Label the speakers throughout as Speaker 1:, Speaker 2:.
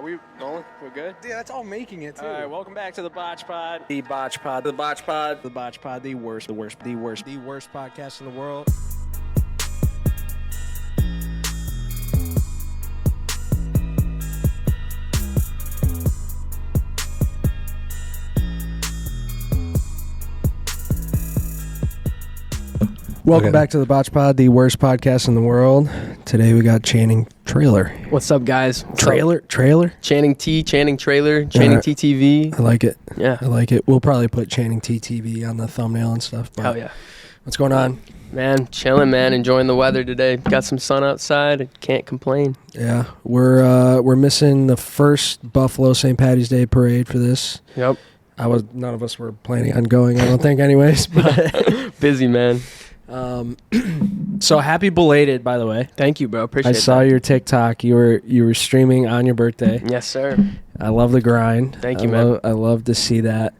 Speaker 1: we rolling? We're good?
Speaker 2: Yeah, that's all making it, too.
Speaker 1: All right, welcome back to the BotchPod. The BotchPod. The BotchPod. The BotchPod. The worst podcast in the world. Welcome back to the BotchPod, the worst podcast in the world. Today we got Channing Trailer.
Speaker 3: What's up, guys?
Speaker 1: Trailer?
Speaker 3: Channing Trailer, ChanningTTV.
Speaker 1: I like it.
Speaker 3: Yeah.
Speaker 1: I like it. We'll probably put ChanningTTV on the thumbnail and stuff. But
Speaker 3: Hell yeah.
Speaker 1: What's going on?
Speaker 3: Man, chilling, man. Enjoying the weather today. Got some sun outside. Can't complain.
Speaker 1: Yeah, we're missing the first Buffalo St. Patty's Day parade for this.
Speaker 3: Yep.
Speaker 1: None of us were planning on going, I don't think, anyways. But
Speaker 3: busy, man.
Speaker 1: So happy belated, by the way.
Speaker 3: Thank you, bro. Appreciate it.
Speaker 1: I saw your TikTok. You were streaming on your birthday.
Speaker 3: Yes, sir.
Speaker 1: I love the grind.
Speaker 3: Thank you, man.
Speaker 1: I love to see that.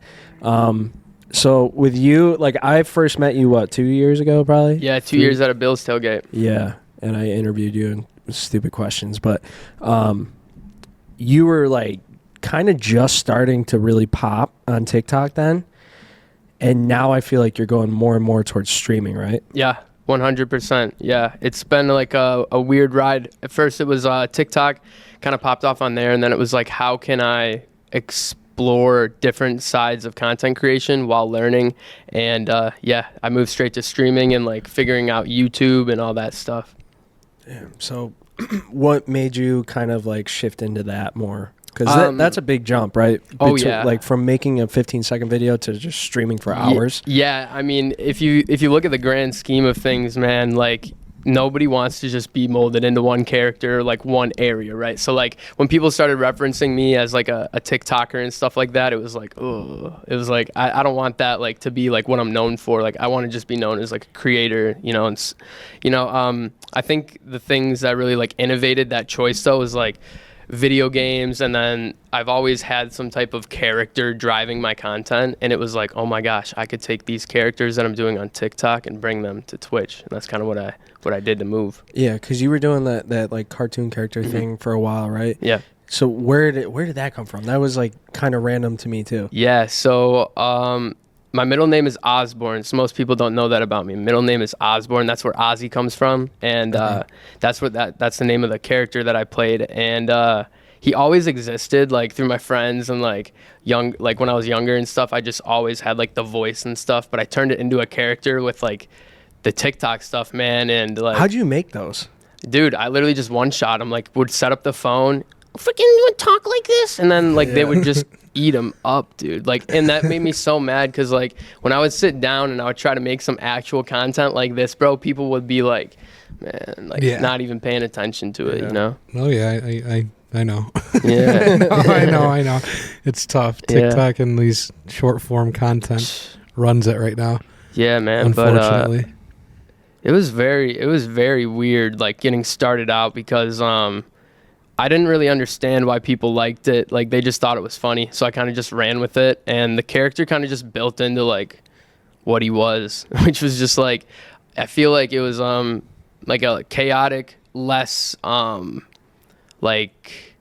Speaker 1: So with you, like I first met you, 2 years ago, probably?
Speaker 3: Yeah, 2 years at a Bills tailgate.
Speaker 1: Yeah, and I interviewed you and stupid questions, but you were like kind of just starting to really pop on TikTok then. And now I feel like you're going more and more towards streaming, right?
Speaker 3: Yeah, 100%. Yeah, it's been like a weird ride. At first it was TikTok, kind of popped off on there, and then it was like, how can I explore different sides of content creation while learning? And yeah, I moved straight to streaming and like figuring out YouTube and all that stuff.
Speaker 1: Damn. So what made you kind of like shift into that more? Because that's a big jump, right?
Speaker 3: Yeah.
Speaker 1: Like from making a 15-second video to just streaming for hours.
Speaker 3: Yeah, I mean, if you look at the grand scheme of things, man, like nobody wants to just be molded into one character, like one area, right? So like when people started referencing me as like a TikToker and stuff like that, it was like, oh, it was like, I don't want that like to be like what I'm known for. Like I want to just be known as like a creator, you know, and I think the things that really like innovated that choice though is like video games, and then I've always had some type of character driving my content, and it was like, oh my gosh, I could take these characters that I'm doing on TikTok and bring them to Twitch, and that's kind of what I did to move. Yeah,
Speaker 1: because you were doing that like cartoon character thing for a while, right?
Speaker 3: Yeah.
Speaker 1: So where did that come from? That was like kind of random to me too.
Speaker 3: Yeah. So my middle name is Osborne, so most people don't know that about me. Middle name is Osborne. That's where Ozzy comes from, and that's the name of the character that I played. And he always existed, like through my friends and like when I was younger and stuff. I just always had like the voice and stuff, but I turned it into a character with like the TikTok stuff, man. And like,
Speaker 1: how'd you make those?
Speaker 3: Dude, I literally just one shot him. Like would set up the phone, freaking would talk like this, and then like they would just eat them up, dude. Like, and that made me so mad because like when I would sit down and I would try to make some actual content like this, bro, people would be like, man, like not even paying attention to it, you know?
Speaker 2: Oh yeah, I know.
Speaker 3: Yeah.
Speaker 2: I know. It's tough. TikTok and these short form content runs it right now.
Speaker 3: Yeah, man.
Speaker 2: Unfortunately.
Speaker 3: But it was very weird, like getting started out because I didn't really understand why people liked it. Like they just thought it was funny. So I kind of just ran with it, and the character kind of just built into like what he was, which was just like, I feel like it was like a chaotic, less like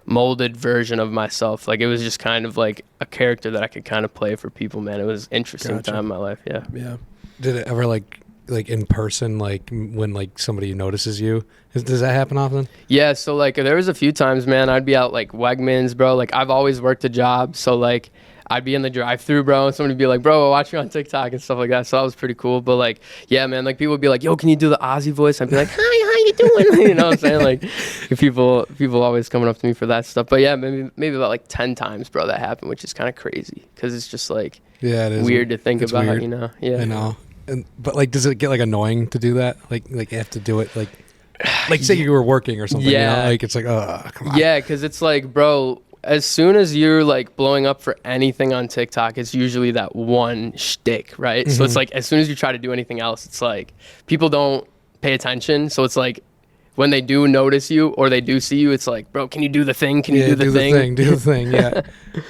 Speaker 3: molded version of myself. Like it was just kind of like a character that I could kind of play for people, man. It was an interesting time in my life. Yeah.
Speaker 1: Yeah.
Speaker 2: Did it ever like in person, like when like somebody notices you? Does that happen often?
Speaker 3: Yeah, so like there was a few times, man, I'd be out like Wegmans, bro. Like I've always worked a job, so like I'd be in the drive-thru, bro, and somebody'd be like, bro, I watch you on TikTok and stuff like that. So that was pretty cool. But like, yeah, man, like people would be like, yo, can you do the Ozzy voice? I'd be like, hi, how you doing? You know what I'm saying? Like people always coming up to me for that stuff. But yeah, maybe about like 10 times, bro, that happened, which is kind of crazy because it's just like
Speaker 2: it is
Speaker 3: weird to think about,
Speaker 2: weird.
Speaker 3: you know? Yeah.
Speaker 2: I know. But like, does it get like annoying to do that? Like you have to do it like say you were working or something.
Speaker 3: Yeah.
Speaker 2: You know? Like it's like, oh, come on.
Speaker 3: Yeah, because it's like, bro, as soon as you're like blowing up for anything on TikTok, it's usually that one shtick, right? Mm-hmm. So it's like as soon as you try to do anything else, it's like people don't pay attention. So it's like when they do notice you or they do see you, it's like, bro, can you do the thing? Can you do the thing?
Speaker 2: Do the thing. Yeah,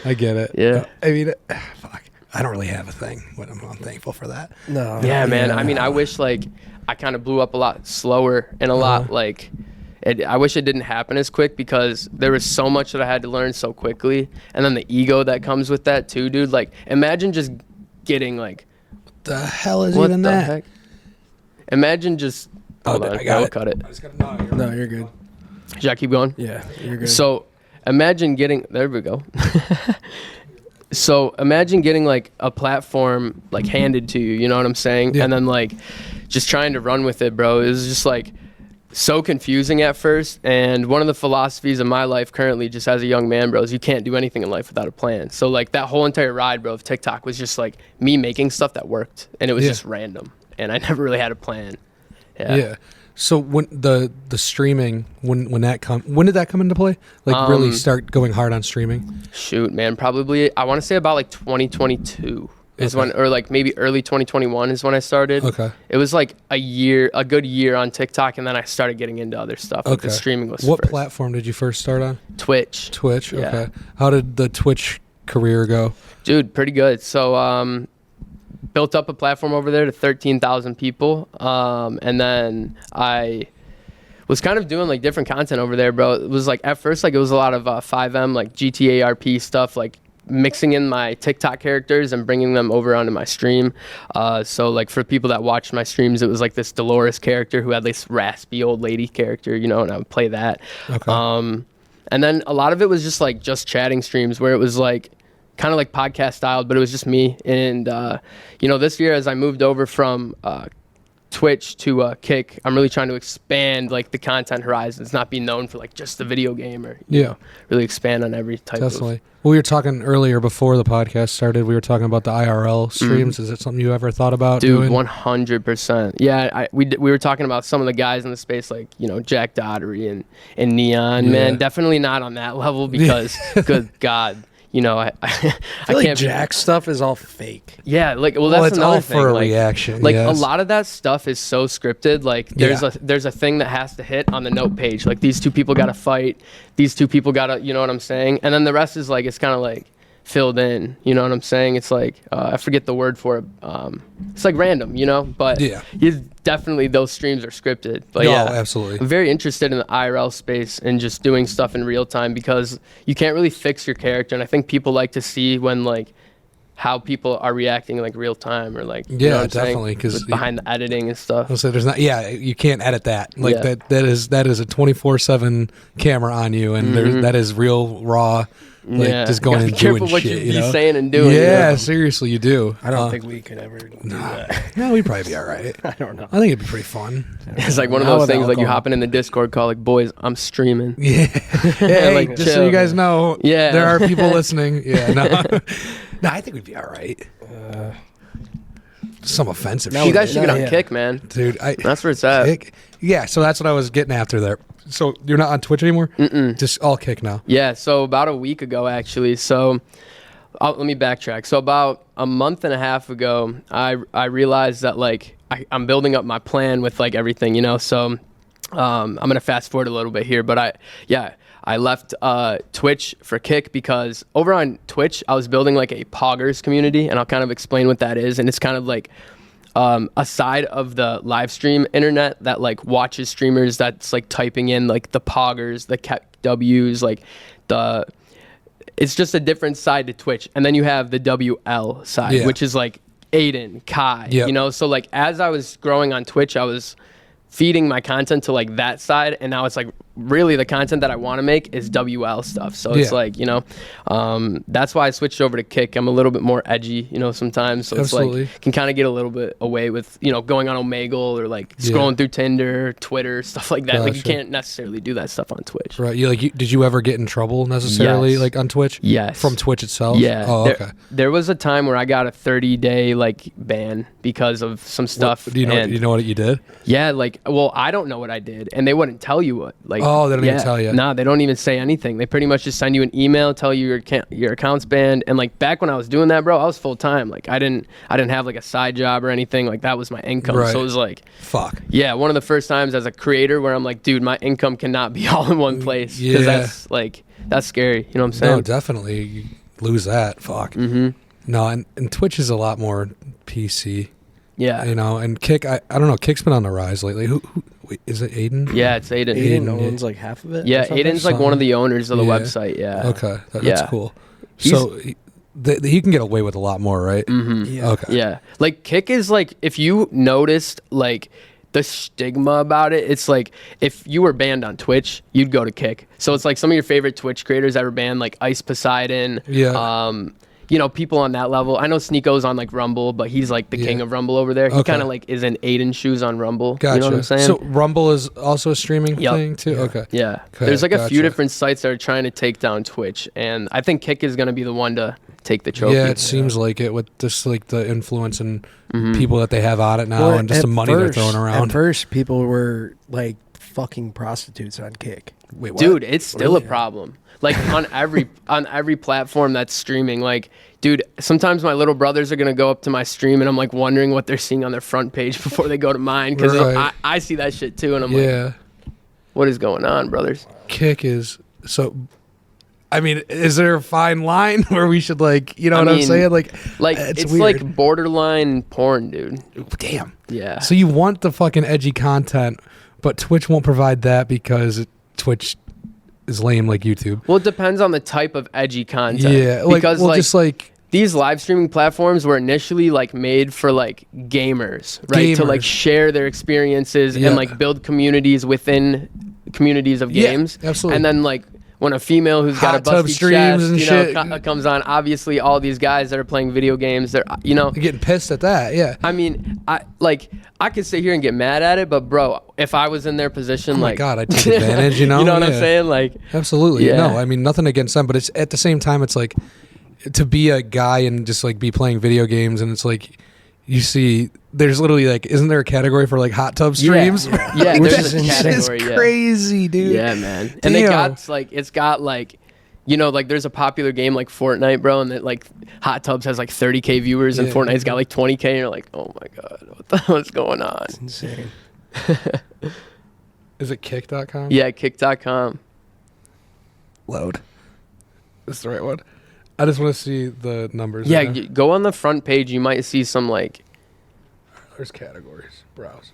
Speaker 2: I get it.
Speaker 3: Yeah.
Speaker 2: I mean, fuck. I don't really have a thing, but I'm thankful for that.
Speaker 1: No.
Speaker 3: Yeah, man. I mean, I wish like I kind of blew up a lot slower and a lot like I wish it didn't happen as quick because there was so much that I had to learn so quickly, and then the ego that comes with that too, dude. Like, imagine just getting like,
Speaker 2: The hell is
Speaker 3: what
Speaker 2: even
Speaker 3: the
Speaker 2: that?
Speaker 3: heck? Imagine just. Hold on,
Speaker 2: I got
Speaker 3: I'll
Speaker 2: it.
Speaker 3: cut it.
Speaker 2: I just got no.
Speaker 1: No, you're good.
Speaker 3: Should I keep going?
Speaker 1: Yeah, you're good.
Speaker 3: So imagine getting, there we go. So imagine getting like a platform like handed to you, you know what I'm saying?
Speaker 2: Yeah.
Speaker 3: And then like just trying to run with it, bro. It was just like so confusing at first. And one of the philosophies of my life currently, just as a young man, bro, is you can't do anything in life without a plan. So like that whole entire ride, bro, of TikTok was just like me making stuff that worked, and it was just random, and I never really had a plan.
Speaker 2: Yeah. So when the streaming, when did that come into play? Like really start going hard on streaming?
Speaker 3: Shoot, man, probably I want to say about like 2022 is when, or like maybe early 2021 is when I started.
Speaker 2: Okay.
Speaker 3: It was like a good year on TikTok, and then I started getting into other stuff. Like the streaming was
Speaker 2: What
Speaker 3: first.
Speaker 2: platform did you first start on?
Speaker 3: Twitch.
Speaker 2: Twitch.
Speaker 3: Yeah.
Speaker 2: Okay. How did the Twitch career go?
Speaker 3: Dude, pretty good. So built up a platform over there to 13,000 people, and then I was kind of doing like different content over there, bro. It was like at first like it was a lot of 5M like GTA RP stuff, like mixing in my TikTok characters and bringing them over onto my stream. So like for people that watched my streams, it was like this Dolores character who had this raspy old lady character, you know, and I would play that.
Speaker 2: Okay.
Speaker 3: And then a lot of it was just chatting streams where it was like kind of like podcast styled, but it was just me. And this year as I moved over from Twitch to Kick, I'm really trying to expand like the content horizons, not be known for like just the video game, or you know, really expand on every type
Speaker 2: Definitely.
Speaker 3: of.
Speaker 2: Well, we were talking earlier before the podcast started. We were talking about the IRL streams. Is it something you ever thought about
Speaker 3: Dude,
Speaker 2: doing?
Speaker 3: 100%. Yeah, we were talking about some of the guys in the space, like Jack Dottery and Neon.
Speaker 2: Yeah.
Speaker 3: Man, definitely not on that level because, good God. I
Speaker 1: feel like
Speaker 3: can't.
Speaker 1: Jack's stuff is all fake.
Speaker 3: Yeah, like well,
Speaker 2: Well,
Speaker 3: that's
Speaker 2: it's
Speaker 3: another
Speaker 2: all
Speaker 3: thing.
Speaker 2: for a
Speaker 3: like,
Speaker 2: reaction.
Speaker 3: Like
Speaker 2: yes.
Speaker 3: a lot of that stuff is so scripted. Like there's a thing that has to hit on the note page. Like these two people got to fight. These two people got to, you know what I'm saying? And then the rest is like it's kind of like filled in. You know what I'm saying? It's like I forget the word for it. It's like random, But definitely those streams are scripted. But
Speaker 2: No,
Speaker 3: yeah,
Speaker 2: absolutely.
Speaker 3: I'm very interested in the IRL space and just doing stuff in real time because you can't really fix your character, and I think people like to see when like how people are reacting like real time or like you know what I'm saying?
Speaker 2: Definitely, because
Speaker 3: Behind the editing and stuff.
Speaker 2: So there's not. Yeah, you can't edit that. Like
Speaker 3: Yeah.
Speaker 2: that is a 24/7 camera on you, and that is real raw. Like just going
Speaker 3: Gotta
Speaker 2: and
Speaker 3: be careful
Speaker 2: doing
Speaker 3: what
Speaker 2: shit.
Speaker 3: you be saying and doing.
Speaker 2: Yeah, seriously, you do.
Speaker 1: I don't think we could ever do that.
Speaker 2: No, we'd probably be all right.
Speaker 1: I don't know.
Speaker 2: I think it'd be pretty fun.
Speaker 3: It's like one of
Speaker 1: Not
Speaker 3: those
Speaker 1: with
Speaker 3: things like you
Speaker 1: alcohol.
Speaker 3: hopping in the Discord call like, boys, I'm streaming.
Speaker 2: Yeah. Hey,
Speaker 3: Like,
Speaker 2: just so
Speaker 3: chill.
Speaker 2: you guys know,
Speaker 3: Yeah.
Speaker 2: there are people listening. Yeah, no. No, I think we'd be all right. Some offensive
Speaker 1: No,
Speaker 2: shit.
Speaker 3: You guys should get on
Speaker 1: yeah.
Speaker 3: Kick, man.
Speaker 2: Dude,
Speaker 3: That's where it's at.
Speaker 2: Kick. Yeah, so that's what I was getting after there. So you're not on Twitch anymore? Just all Kick now.
Speaker 3: Yeah, so about a week ago, actually. So let me backtrack. So about a month and a half ago, I realized that like I'm building up my plan with like everything, So I'm gonna fast forward a little bit here, but I left Twitch for Kick because over on Twitch I was building like a poggers community, and I'll kind of explain what that is. And it's kind of like a side of the live stream internet that like watches streamers that's like typing in like the poggers, the W's, like it's just a different side to Twitch. And then you have the WL side, which is like Aiden, Kai, So like as I was growing on Twitch, I was feeding my content to like that side, and now it's like really the content that I want to make is WL stuff. So it's like that's why I switched over to Kick. I'm a little bit more edgy, sometimes. So
Speaker 2: Absolutely.
Speaker 3: it's like can kind of get a little bit away with going on Omegle or like scrolling through Tinder, Twitter, stuff like that. Like you can't necessarily do that stuff on Twitch.
Speaker 2: Right. Did you ever get in trouble necessarily
Speaker 3: Yes.
Speaker 2: like on Twitch?
Speaker 3: Yes.
Speaker 2: From Twitch itself?
Speaker 3: Yeah.
Speaker 2: Oh, okay.
Speaker 3: There was a time where I got a 30-day like ban because of some stuff.
Speaker 2: Do you know what you did?
Speaker 3: Yeah, well, I don't know what I did, and they wouldn't tell you what. Like,
Speaker 2: Oh, they don't even tell you.
Speaker 3: Nah, they don't even say anything. They pretty much just send you an email, tell you your account's banned. And like back when I was doing that, bro, I was full time. Like I didn't have like a side job or anything. Like that was my income.
Speaker 2: Right.
Speaker 3: So it was like,
Speaker 2: fuck.
Speaker 3: Yeah, one of the first times as a creator where I'm like, dude, my income cannot be all in one place because that's scary. You know what I'm saying?
Speaker 2: No, definitely. You lose that. Fuck. Mm-hmm. No, and Twitch is a lot more PC.
Speaker 3: Yeah.
Speaker 2: And Kick, I don't know. Kick's been on the rise lately. Wait, is it Aiden?
Speaker 3: Yeah, it's Aiden.
Speaker 1: Aiden
Speaker 2: Aiden,
Speaker 1: owns like half of it.
Speaker 3: Yeah,
Speaker 1: or something?
Speaker 3: Aiden's like one of the owners of the
Speaker 2: Yeah.
Speaker 3: website. Yeah.
Speaker 2: Okay, that's
Speaker 3: Yeah.
Speaker 2: cool.
Speaker 3: He's-
Speaker 2: So he can get away with a lot more, right?
Speaker 1: Yeah.
Speaker 2: Okay.
Speaker 3: Yeah. Like Kick is like, if you noticed like the stigma about it, it's like if you were banned on Twitch, you'd go to Kick. So it's like some of your favorite Twitch creators that were banned, like Ice Poseidon.
Speaker 2: Yeah.
Speaker 3: You know, people on that level. I know Sneeko's on like Rumble, but he's like the king of Rumble over there. He
Speaker 2: Okay.
Speaker 3: kind of like is in Aiden's shoes on Rumble.
Speaker 2: Gotcha.
Speaker 3: You know what I'm saying?
Speaker 2: So Rumble is also a streaming
Speaker 3: Yep.
Speaker 2: thing too. Okay.
Speaker 3: Yeah.
Speaker 2: Okay,
Speaker 3: There's like a few
Speaker 2: gotcha.
Speaker 3: different sites that are trying to take down Twitch, and I think Kick is going to be the one to take the trophy.
Speaker 2: Yeah, it seems like it with just like the influence and people that they have on it now, and just
Speaker 1: at
Speaker 2: the money they're
Speaker 1: first-
Speaker 2: throwing around.
Speaker 1: At first, people were like fucking prostitutes on Kick.
Speaker 2: Wait, what?
Speaker 3: Dude, it's still
Speaker 1: Really?
Speaker 3: a problem. Like on every platform that's streaming, like, dude, sometimes my little brothers are gonna go up to my stream and I'm like wondering what they're seeing on their front page before they go to mine, because
Speaker 2: Right.
Speaker 3: I see that shit too, and I'm like,
Speaker 2: Yeah,
Speaker 3: what is going on, brothers?
Speaker 2: Kick is so. I mean, is there a fine line where we should like, you know
Speaker 3: I
Speaker 2: what I'm
Speaker 3: mean,
Speaker 2: saying? Like
Speaker 3: It's
Speaker 2: weird.
Speaker 3: like borderline porn, dude.
Speaker 2: Damn.
Speaker 3: Yeah.
Speaker 2: So you want the fucking edgy content, but Twitch won't provide that because Twitch is lame like YouTube.
Speaker 3: Well, it depends on the type of edgy content.
Speaker 2: Yeah, like,
Speaker 3: because
Speaker 2: well,
Speaker 3: like
Speaker 2: just like
Speaker 3: these live streaming platforms were initially like made for like gamers, right? To like
Speaker 2: Gamers.
Speaker 3: share their experiences
Speaker 2: Yeah.
Speaker 3: and like build communities within communities of
Speaker 2: Yeah,
Speaker 3: games.
Speaker 2: absolutely.
Speaker 3: And then like when a female who's got
Speaker 2: Hot
Speaker 3: a
Speaker 2: tub
Speaker 3: busty
Speaker 2: streams
Speaker 3: chest,
Speaker 2: and
Speaker 3: you
Speaker 2: shit.
Speaker 3: know, comes on, obviously all these guys that are playing video games, they're, you know,
Speaker 2: getting pissed at that. Yeah.
Speaker 3: I mean, I could sit here and get mad at it, but bro, if I was in their position,
Speaker 2: Oh my
Speaker 3: like,
Speaker 2: God, I'd take advantage, you know?
Speaker 3: you know what I'm
Speaker 2: Yeah.
Speaker 3: saying? Like,
Speaker 2: Absolutely.
Speaker 3: Yeah.
Speaker 2: No, I mean nothing against them, but it's at the same time it's like to be a guy and just like be playing video games, and it's like you see there's literally like, isn't there a category for like hot tub streams?
Speaker 3: yeah,
Speaker 1: Which
Speaker 3: there's
Speaker 1: is
Speaker 3: a
Speaker 1: insane.
Speaker 3: category.
Speaker 2: It's
Speaker 3: Yeah.
Speaker 2: crazy, dude.
Speaker 3: Yeah, man. And they
Speaker 2: Damn.
Speaker 3: got like, it's got like, you know, like there's a popular game like Fortnite, bro, and that like Hot Tubs has like 30K viewers, and
Speaker 2: Yeah.
Speaker 3: Fortnite's got like 20K, and you're like, oh my God, what the hell's going on?
Speaker 1: Insane.
Speaker 2: Is it kick.com?
Speaker 3: Yeah, kick.com.
Speaker 2: Load. That's the right one. I just want to see the numbers.
Speaker 3: Yeah,
Speaker 2: right now.
Speaker 3: go on the front page. You might see some like,
Speaker 2: There's categories. Browse.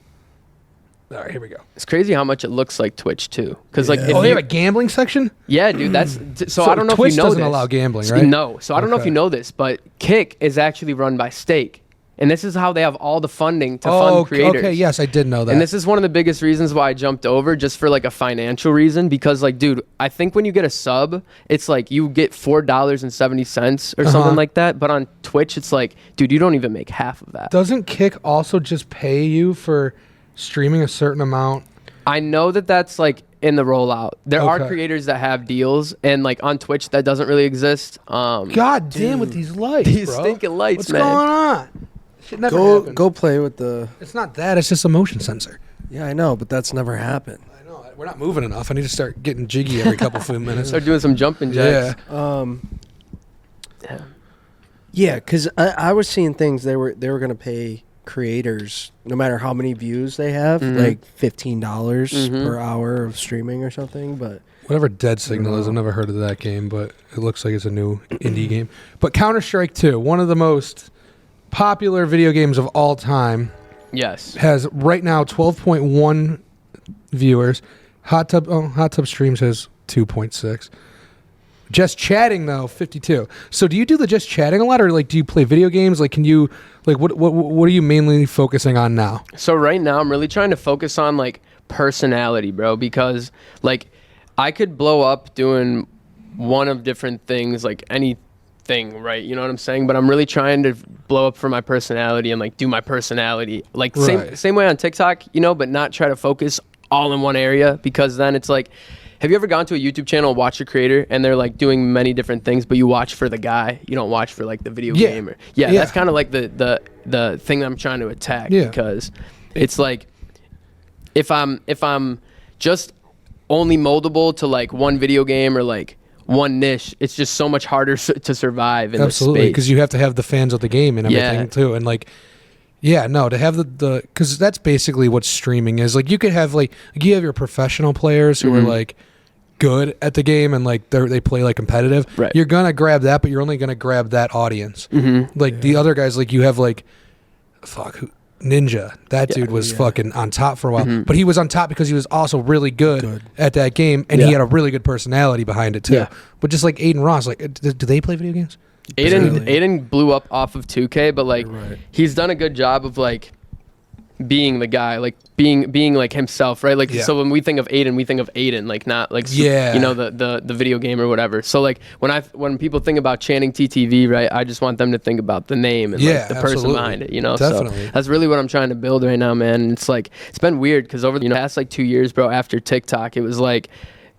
Speaker 2: All right, here we go.
Speaker 3: it's crazy how much it looks like Twitch too. Because like,
Speaker 1: Yeah.
Speaker 3: if
Speaker 2: Oh, they
Speaker 3: you,
Speaker 2: have a gambling section?
Speaker 3: yeah, dude, that's so I don't know
Speaker 2: Twitch
Speaker 3: if you know
Speaker 2: doesn't
Speaker 3: this.
Speaker 2: allow gambling, right?
Speaker 3: No, so I don't know if
Speaker 2: Okay.
Speaker 3: you know this, but Kick is actually run by Stake, and this is how they have all the funding to
Speaker 2: Oh,
Speaker 3: fund creators.
Speaker 2: okay. Yes, I did know that.
Speaker 3: And this is one of the biggest reasons why I jumped over, just for like a financial reason, because like, dude, I think when you get a sub, it's like you get $4.70 or something like that. But on Twitch, it's like, dude, you don't even make half of that.
Speaker 2: Doesn't Kick also just pay you for streaming a certain amount?
Speaker 3: I know that that's like in the rollout. There are
Speaker 2: Okay.
Speaker 3: creators that have deals, and like on Twitch, that doesn't really exist.
Speaker 2: God damn with these lights,
Speaker 3: These
Speaker 2: bro.
Speaker 3: stinking lights,
Speaker 2: What's
Speaker 3: man.
Speaker 2: going on? Shit never
Speaker 1: Go
Speaker 2: happened.
Speaker 1: go play with the.
Speaker 2: It's not that. It's just a motion sensor.
Speaker 1: Yeah, I know, but that's never happened.
Speaker 2: I know. We're not moving enough. I need to start getting jiggy every couple few minutes.
Speaker 3: Start doing some jumping jacks.
Speaker 2: Yeah.
Speaker 1: Yeah, because I was seeing things they were gonna pay creators no matter how many views they have, like $15 per hour of streaming or something. But
Speaker 2: Whatever Dead Signal is, I've never heard of that game, but it looks like it's a new indie game. But Counter-Strike 2, one of the most popular video games of all time,
Speaker 3: Yes.
Speaker 2: has right now 12.1 viewers. Hot Tub Streams has 2.6. Just Chatting though, 52. So do you do the just chatting a lot, or like do you play video games? Like, can you like what are you mainly focusing on now?
Speaker 3: So right now I'm really trying to focus on like personality, bro, because like I could blow up doing one of different things, like anything, right? You know what I'm saying? But I'm really trying to blow up for my personality and like do my personality. Like
Speaker 2: Right.
Speaker 3: same way on TikTok, you know, but not try to focus all in one area, because then it's like, have you ever gone to a YouTube channel and watched a creator and they're like doing many different things, but you watch for the guy, you don't watch for like the video
Speaker 2: Yeah.
Speaker 3: game? Or,
Speaker 2: Yeah.
Speaker 3: that's kind of like the thing that I'm trying to attack,
Speaker 2: Yeah.
Speaker 3: because it's like if I'm just only moldable to like one video game or like one niche, it's just so much harder to survive in
Speaker 2: Absolutely,
Speaker 3: this
Speaker 2: because
Speaker 3: space.
Speaker 2: you have to have the fans of the game and everything
Speaker 3: Yeah.
Speaker 2: too, and like. Yeah, no, to have the because that's basically what streaming is. Like, you could have like you have your professional players who are like good at the game and like they play like competitive.
Speaker 3: Right.
Speaker 2: You're gonna grab that, but you're only gonna grab that audience. Like the other guys, like you have like, fuck, Ninja. That dude was fucking on top for a while. But he was on top because he was also really good at that game, and he had a really good personality behind it too. Yeah. But just like Aiden Ross, like, do they play video games?
Speaker 3: Aiden blew up off of 2K, but like he's done a good job of like being the guy, like being like himself, right? Like so when we think of Aiden, we think of Aiden, like not like you know the video game or whatever. So like when people think about ChanningTTV, right, I just want them to think about the name and like the person behind it, you know. Definitely. So that's really what I'm trying to build right now, man. And it's like it's been weird because over the past like 2 years, bro, after TikTok, it was like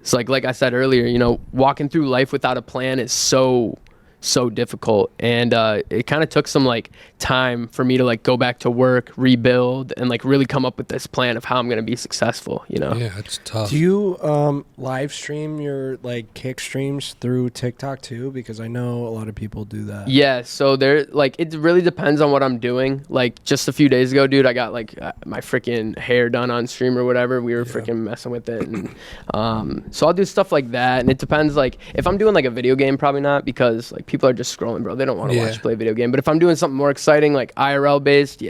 Speaker 3: it's like I said earlier, you know, walking through life without a plan is so difficult, and it kind of took some like time for me to like go back to work, rebuild, and like really come up with this plan of how I'm gonna be successful, you know.
Speaker 2: Yeah, it's tough.
Speaker 1: Do you live stream your like kick streams through TikTok too? Because I know a lot of people do that.
Speaker 3: Yeah, so there, like, it really depends on what I'm doing. Like just a few days ago, dude, I got like my freaking hair done on stream or whatever. We were freaking messing with it, and so I'll do stuff like that, and it depends. Like if I'm doing like a video game, probably not, because like people are just scrolling, bro. They don't want to watch play a video game. But if I'm doing something more exciting, like IRL based,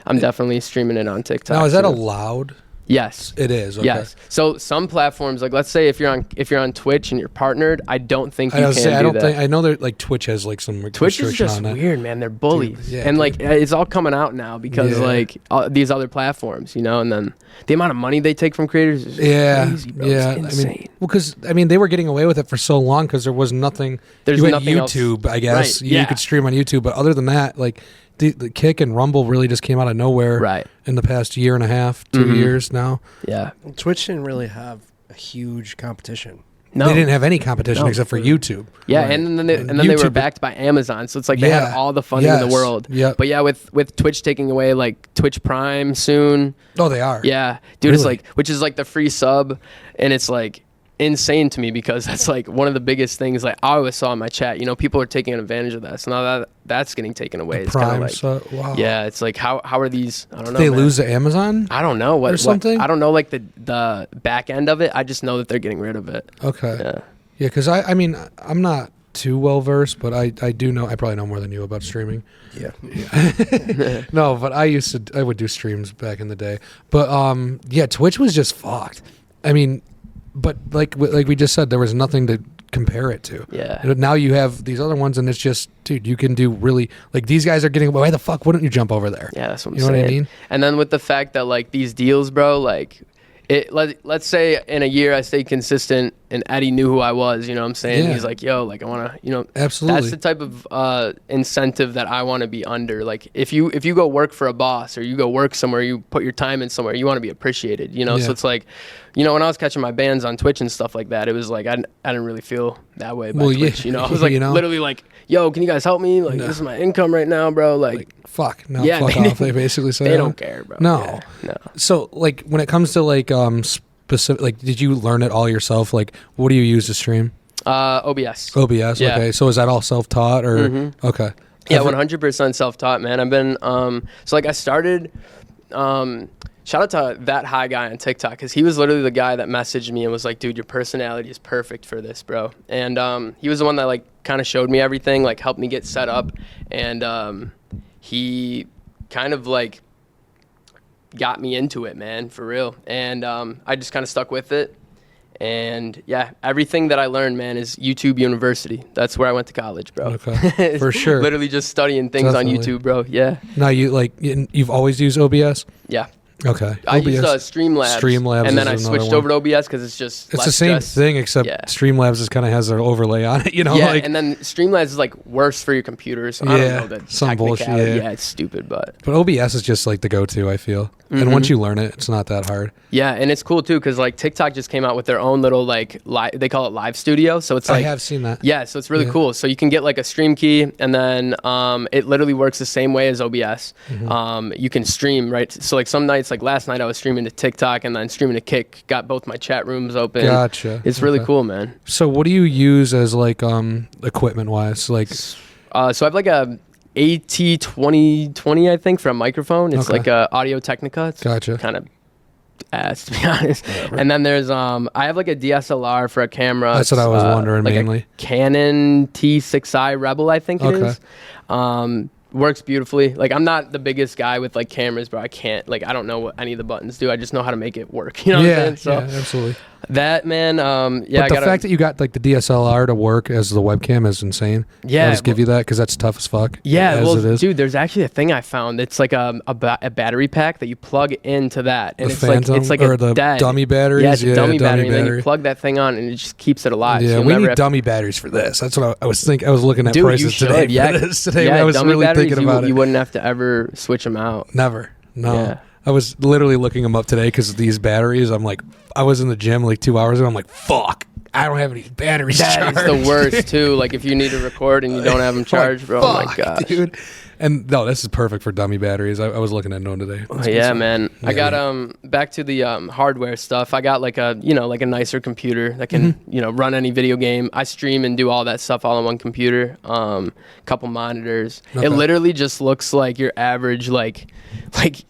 Speaker 3: I'm definitely streaming it on TikTok.
Speaker 2: Now, is that allowed?
Speaker 3: Yes,
Speaker 2: it is. Okay.
Speaker 3: Yes. So some platforms, like let's say if you're on Twitch and you're partnered, I don't think you can do that.
Speaker 2: I know that like Twitch has like some
Speaker 3: Twitch is just weird, man. They're bullies, and like it's all coming out now because like these other platforms, you know. And then the amount of money they take from creators is crazy, bro. It's insane.
Speaker 2: I mean, well, because they were getting away with it for so long because there was nothing.
Speaker 3: There's nothing
Speaker 2: YouTube,
Speaker 3: else.
Speaker 2: I guess. Right. You could stream on YouTube, but other than that, like. The Kick and Rumble really just came out of nowhere in the past year and a half, 2 years now.
Speaker 3: Yeah.
Speaker 1: Twitch didn't really have a huge competition.
Speaker 2: No. They didn't have any competition except for YouTube.
Speaker 3: Yeah, and then they were backed by Amazon, so it's like they had all the funding in the world. Yeah. But yeah, with Twitch taking away like Twitch Prime soon.
Speaker 2: Oh, they are.
Speaker 3: Yeah, dude, really? It's like, which is like the free sub, and it's like insane to me because that's like one of the biggest things like I always saw in my chat. You know, people are taking advantage of that. So now that's getting taken away. It's kind of like wow. Yeah, it's like how are these? I don't know.
Speaker 2: Did they lose to Amazon?
Speaker 3: I don't know
Speaker 2: or something.
Speaker 3: I don't know like the back end of it. I just know that they're getting rid of it.
Speaker 2: Okay. Yeah, because I mean I'm not too well versed, but I do know. I probably know more than you about streaming.
Speaker 1: Yeah.
Speaker 2: No, but I would do streams back in the day. But Twitch was just fucked. I mean. But like we just said, there was nothing to compare it to.
Speaker 3: Yeah.
Speaker 2: Now you have these other ones, and it's just, dude, you can do really like these guys are getting. Why the fuck wouldn't you jump over there?
Speaker 3: Yeah, that's what I'm
Speaker 2: saying. You know what I mean?
Speaker 3: And then with the fact that like these deals, bro, like let's say in a year I stayed consistent, and Eddie knew who I was. You know what I'm saying? Yeah. He's like, yo, like I want to, you know,
Speaker 2: absolutely.
Speaker 3: That's the type of incentive that I want to be under. Like if you go work for a boss or you go work somewhere, you put your time in somewhere, you want to be appreciated. You know, so it's like. You know, when I was catching my bands on Twitch and stuff like that, it was like I didn't really feel that way about Twitch. You know, I was like literally like, "Yo, can you guys help me? Like, this is my income right now, bro." Like
Speaker 2: fuck, no, fuck off. They basically say
Speaker 3: they don't care, bro.
Speaker 2: No,
Speaker 3: no.
Speaker 2: So like when it comes to like specific, like did you learn it all yourself? Like what do you use to stream?
Speaker 3: OBS.
Speaker 2: OBS. Yeah. Okay, so is that all self-taught or okay?
Speaker 3: Yeah, 100% self-taught, man. I've been so like I started. Shout out to that high guy on TikTok because he was literally the guy that messaged me and was like, dude, your personality is perfect for this, bro. And he was the one that like kind of showed me everything, like helped me get set up. And he kind of like got me into it, man, for real. And I just kind of stuck with it. And yeah, everything that I learned, man, is YouTube University. That's where I went to college, bro.
Speaker 2: Okay, for sure.
Speaker 3: Literally just studying things on YouTube, bro. Yeah.
Speaker 2: Now you've always used OBS?
Speaker 3: Yeah.
Speaker 2: Okay.
Speaker 3: I used Streamlabs, and then I switched over to OBS because it's just
Speaker 2: the same thing, except Streamlabs just kind of has their overlay on it, you know.
Speaker 3: Yeah, and then Streamlabs is like worse for your computer. So I don't know that
Speaker 2: some bullshit.
Speaker 3: Yeah, it's stupid, but
Speaker 2: OBS is just like the go-to. I feel, and once you learn it, it's not that hard.
Speaker 3: Yeah, and it's cool too because like TikTok just came out with their own little like they call it Live Studio. So it's like
Speaker 2: I have seen that.
Speaker 3: Yeah, so it's really cool. So you can get like a stream key, and then it literally works the same way as OBS. You can stream, right? So like some nights, like last night, I was streaming to TikTok and then streaming to Kick. Got both my chat rooms open.
Speaker 2: Gotcha.
Speaker 3: It's really cool, man.
Speaker 2: So what do you use as like equipment wise? Like,
Speaker 3: so I have like a AT2020, I think, for a microphone. It's like a Audio Technica. It's kind of ass, to be honest. Yeah, right. And then there's I have like a DSLR for a camera.
Speaker 2: That's what I was wondering
Speaker 3: like
Speaker 2: mainly.
Speaker 3: A Canon T6i Rebel, I think it is. works beautifully. Like, I'm not the biggest guy with like cameras, bro. I can't, like, I don't know what any of the buttons do. I just know how to make it work. You know what I'm saying? So
Speaker 2: yeah, absolutely.
Speaker 3: that, man,
Speaker 2: But the fact that you got like the DSLR to work as the webcam is insane.
Speaker 3: Yeah,
Speaker 2: I'll just give you that because that's tough as fuck.
Speaker 3: Yeah,
Speaker 2: as
Speaker 3: well,
Speaker 2: it is.
Speaker 3: dude, there's actually a thing I found. It's like a battery pack that you plug into that, and
Speaker 2: The
Speaker 3: it's
Speaker 2: Phantom,
Speaker 3: like
Speaker 2: or
Speaker 3: a
Speaker 2: the
Speaker 3: dead.
Speaker 2: dummy batteries.
Speaker 3: Yeah, it's a dummy battery, and then
Speaker 2: battery.
Speaker 3: you plug that thing on, and it just keeps it alive.
Speaker 2: Yeah,
Speaker 3: so
Speaker 2: we need dummy batteries for this. That's what I was thinking. I was looking at
Speaker 3: Dude,
Speaker 2: prices
Speaker 3: you should.
Speaker 2: today.
Speaker 3: Yeah,
Speaker 2: for this today.
Speaker 3: yeah,
Speaker 2: I was
Speaker 3: dummy
Speaker 2: really
Speaker 3: batteries,
Speaker 2: thinking about it.
Speaker 3: You wouldn't have to ever switch them out.
Speaker 2: Never. No.
Speaker 3: Yeah.
Speaker 2: I was literally looking them up today because these batteries. I'm like, I was in the gym like 2 hours ago. I'm like, fuck, I don't have any batteries charged.
Speaker 3: That is the worst too. Like if you need to record and you don't have them charged, bro. Oh my gosh,
Speaker 2: dude. And no, this is perfect for dummy batteries. I was looking at one today.
Speaker 3: Oh, yeah, man.
Speaker 2: Yeah,
Speaker 3: I got back to the hardware stuff. I got like a like a nicer computer that can run any video game. I stream and do all that stuff all on one computer. Couple monitors.
Speaker 2: Okay.
Speaker 3: It literally just looks like your average like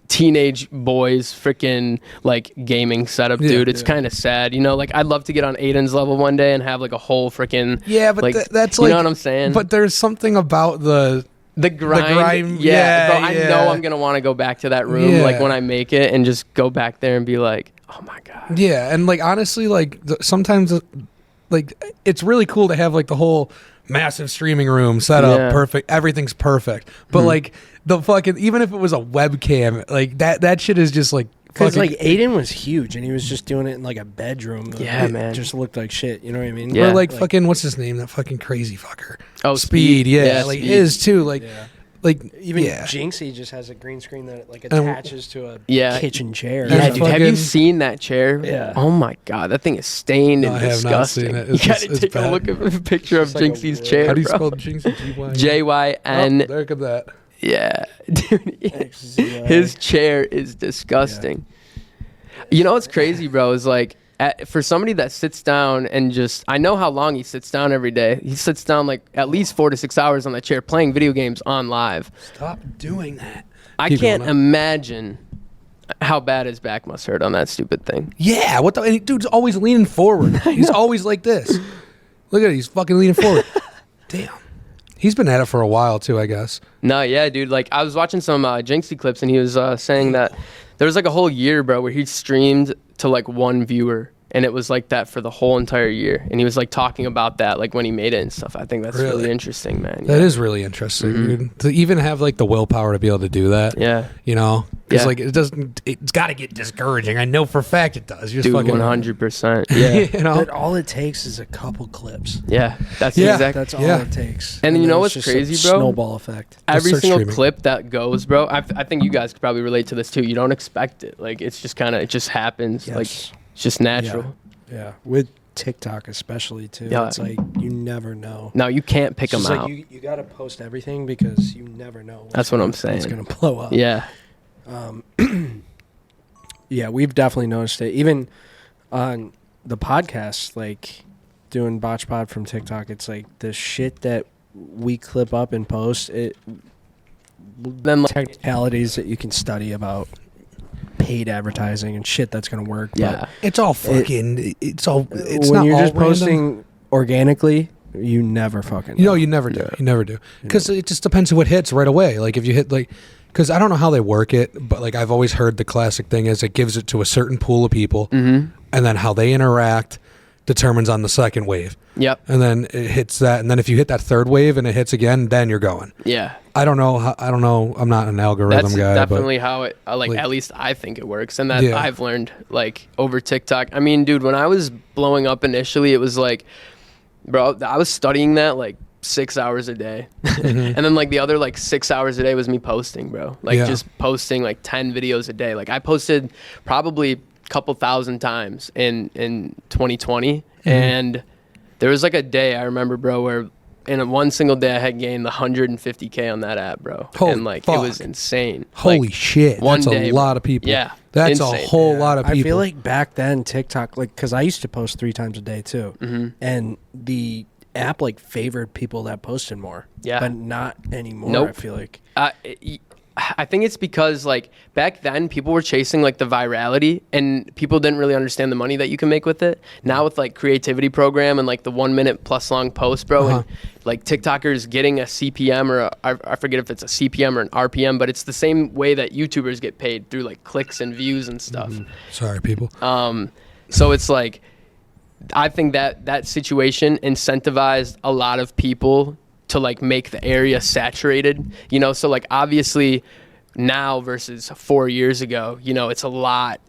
Speaker 3: teenage boys freaking like gaming setup, dude. It's kind of sad, like I'd love to get on Aiden's level one day and have like a whole freaking
Speaker 2: but
Speaker 3: like,
Speaker 2: that's
Speaker 3: you
Speaker 2: like,
Speaker 3: know what I'm saying.
Speaker 2: But there's something about the
Speaker 3: grind,
Speaker 2: yeah,
Speaker 3: bro. I know I'm gonna want to go back to that room, like when I make it, and just go back there and be like, oh my god.
Speaker 2: Yeah, and like honestly, like sometimes, like it's really cool to have like the whole massive streaming room set up, perfect. Everything's perfect, but like the fucking even if it was a webcam, like that shit is just like.
Speaker 1: Because like Aiden was huge and he was just doing it in like a bedroom.
Speaker 3: Yeah,
Speaker 1: it
Speaker 3: man.
Speaker 1: Just looked like shit. You know what I mean?
Speaker 2: Or like fucking what's his name? That fucking crazy fucker.
Speaker 3: Oh,
Speaker 2: Speed. Yeah, like
Speaker 3: Speed.
Speaker 2: his too. Like, like
Speaker 1: even Jinxie just has a green screen that like
Speaker 2: And-
Speaker 1: attaches to a kitchen chair.
Speaker 3: Yeah,
Speaker 2: And
Speaker 3: dude. Have
Speaker 2: fucking-
Speaker 3: you seen that chair?
Speaker 1: Yeah.
Speaker 3: Oh my god, that thing is stained
Speaker 2: No,
Speaker 3: and
Speaker 2: I have not
Speaker 3: disgusting.
Speaker 2: seen it.
Speaker 3: You
Speaker 2: It's
Speaker 3: gotta
Speaker 2: it's
Speaker 3: take
Speaker 2: bad.
Speaker 3: a look at the picture of
Speaker 1: like a
Speaker 3: Jinxie's
Speaker 1: wood.
Speaker 3: chair.
Speaker 2: How do you
Speaker 3: bro.
Speaker 2: spell Jinxie?
Speaker 3: JYN.
Speaker 2: Oh, look at that.
Speaker 3: Yeah, dude.
Speaker 1: XZI.
Speaker 3: His chair is disgusting. You know what's crazy, bro? Is like for somebody that sits down and I know how long he sits down every day. He sits down like at least 4 to 6 hours on that chair playing video games on live.
Speaker 2: Stop doing that.
Speaker 3: I
Speaker 2: Keep
Speaker 3: can't
Speaker 2: going on.
Speaker 3: imagine how bad his back must hurt on that stupid thing.
Speaker 2: Yeah, what the? And dude's always leaning forward. He's always like this. Look at it. He's fucking leaning forward. Damn. He's been at it for a while too, I guess.
Speaker 3: No, yeah, dude. Like I was watching some Jinxie clips and he was saying that there was like a whole year, bro, where he streamed to like one viewer. And it was like that for the whole entire year. And he was like talking about that like when he made it and stuff. I think that's really interesting, man.
Speaker 2: That is really interesting, dude. To even have like the willpower to be able to do that.
Speaker 3: Yeah.
Speaker 2: You know? Because
Speaker 3: Yeah.
Speaker 2: like it's got to get discouraging. I know for a fact it does. You're
Speaker 3: Dude,
Speaker 2: fucking
Speaker 3: 100%. Yeah.
Speaker 2: you know?
Speaker 1: But all it takes is a couple clips.
Speaker 3: Yeah. That's
Speaker 2: Yeah.
Speaker 3: exactly.
Speaker 1: That's all
Speaker 2: Yeah.
Speaker 1: it takes.
Speaker 3: And you
Speaker 1: then
Speaker 3: know
Speaker 1: it's
Speaker 3: what's
Speaker 1: just a
Speaker 3: crazy, bro?
Speaker 1: Snowball effect.
Speaker 3: Every
Speaker 2: start
Speaker 3: single
Speaker 2: streaming.
Speaker 3: clip that goes, bro, I think you guys could probably relate to this too. You don't expect it. Like it's just kind of, it just happens.
Speaker 1: Yes.
Speaker 3: Like it's just natural.
Speaker 1: Yeah. With TikTok especially too.
Speaker 3: Yeah.
Speaker 1: It's like you never know.
Speaker 3: No, you can't pick
Speaker 1: It's
Speaker 3: them
Speaker 1: just
Speaker 3: out.
Speaker 1: like you got to post everything because you never know.
Speaker 3: That's what I'm saying.
Speaker 1: It's gonna blow up.
Speaker 3: Yeah.
Speaker 1: Yeah, we've definitely noticed it. Even on the podcast, like doing BotchPod from TikTok, it's like the shit that we clip up and post. It
Speaker 3: Then like,
Speaker 1: technicalities that you can study about paid advertising and shit that's gonna work.
Speaker 3: yeah.
Speaker 2: It's all fucking. It's all.
Speaker 1: But
Speaker 2: It's
Speaker 1: when
Speaker 2: not
Speaker 1: you're
Speaker 2: all
Speaker 1: just
Speaker 2: random.
Speaker 1: posting organically, you never fucking.
Speaker 2: You know,
Speaker 1: know.
Speaker 2: you never do.
Speaker 1: Yeah.
Speaker 2: You never do. Because it just depends on what hits right away. Like if you hit like, because I don't know how they work it, but like I've always heard the classic thing is it gives it to a certain pool of people, and then how they interact determines on the second wave.
Speaker 3: Yep.
Speaker 2: And then it hits that, and then if you hit that third wave and it hits again, then you're going.
Speaker 3: Yeah.
Speaker 2: I don't know. I don't know. I'm not an algorithm
Speaker 3: That's
Speaker 2: guy.
Speaker 3: definitely how it like
Speaker 2: like-
Speaker 3: at least I think it works, and that
Speaker 2: Yeah.
Speaker 3: I've learned like over TikTok. I mean, dude, when I was blowing up initially, it was like, bro, I was studying that like 6 hours a day, and then like the other like 6 hours a day was me posting, bro. Like
Speaker 2: Yeah.
Speaker 3: just posting like 10 videos a day. Like I posted probably a couple thousand times in 2020, and there was like a day I remember, bro, where in one single day I had gained 150K on that app, bro.
Speaker 2: Holy
Speaker 3: and like
Speaker 2: fuck.
Speaker 3: it was insane.
Speaker 2: Holy
Speaker 3: Like,
Speaker 2: shit.
Speaker 3: one
Speaker 2: That's
Speaker 3: day,
Speaker 2: a
Speaker 3: bro.
Speaker 2: lot of people.
Speaker 3: Yeah.
Speaker 2: That's
Speaker 3: Insane.
Speaker 2: a whole
Speaker 1: Yeah.
Speaker 2: lot of people.
Speaker 1: I feel like back then TikTok, like, because I used to post 3 times a day too, and the app like favored people that posted more.
Speaker 3: Yeah.
Speaker 1: but not anymore.
Speaker 3: Nope.
Speaker 1: I feel like
Speaker 3: I think it's because like back then people were chasing like the virality and people didn't really understand the money that you can make with it. Now with like creativity program and like the 1 minute plus long post, bro, and like TikTokers getting a CPM or I forget if it's a CPM or an RPM, but it's the same way that YouTubers get paid through like clicks and views and stuff.
Speaker 2: Sorry, people.
Speaker 3: So it's like, I think that situation incentivized a lot of people to like make the area saturated, you know? So like obviously now versus 4 years ago, you know, it's a lot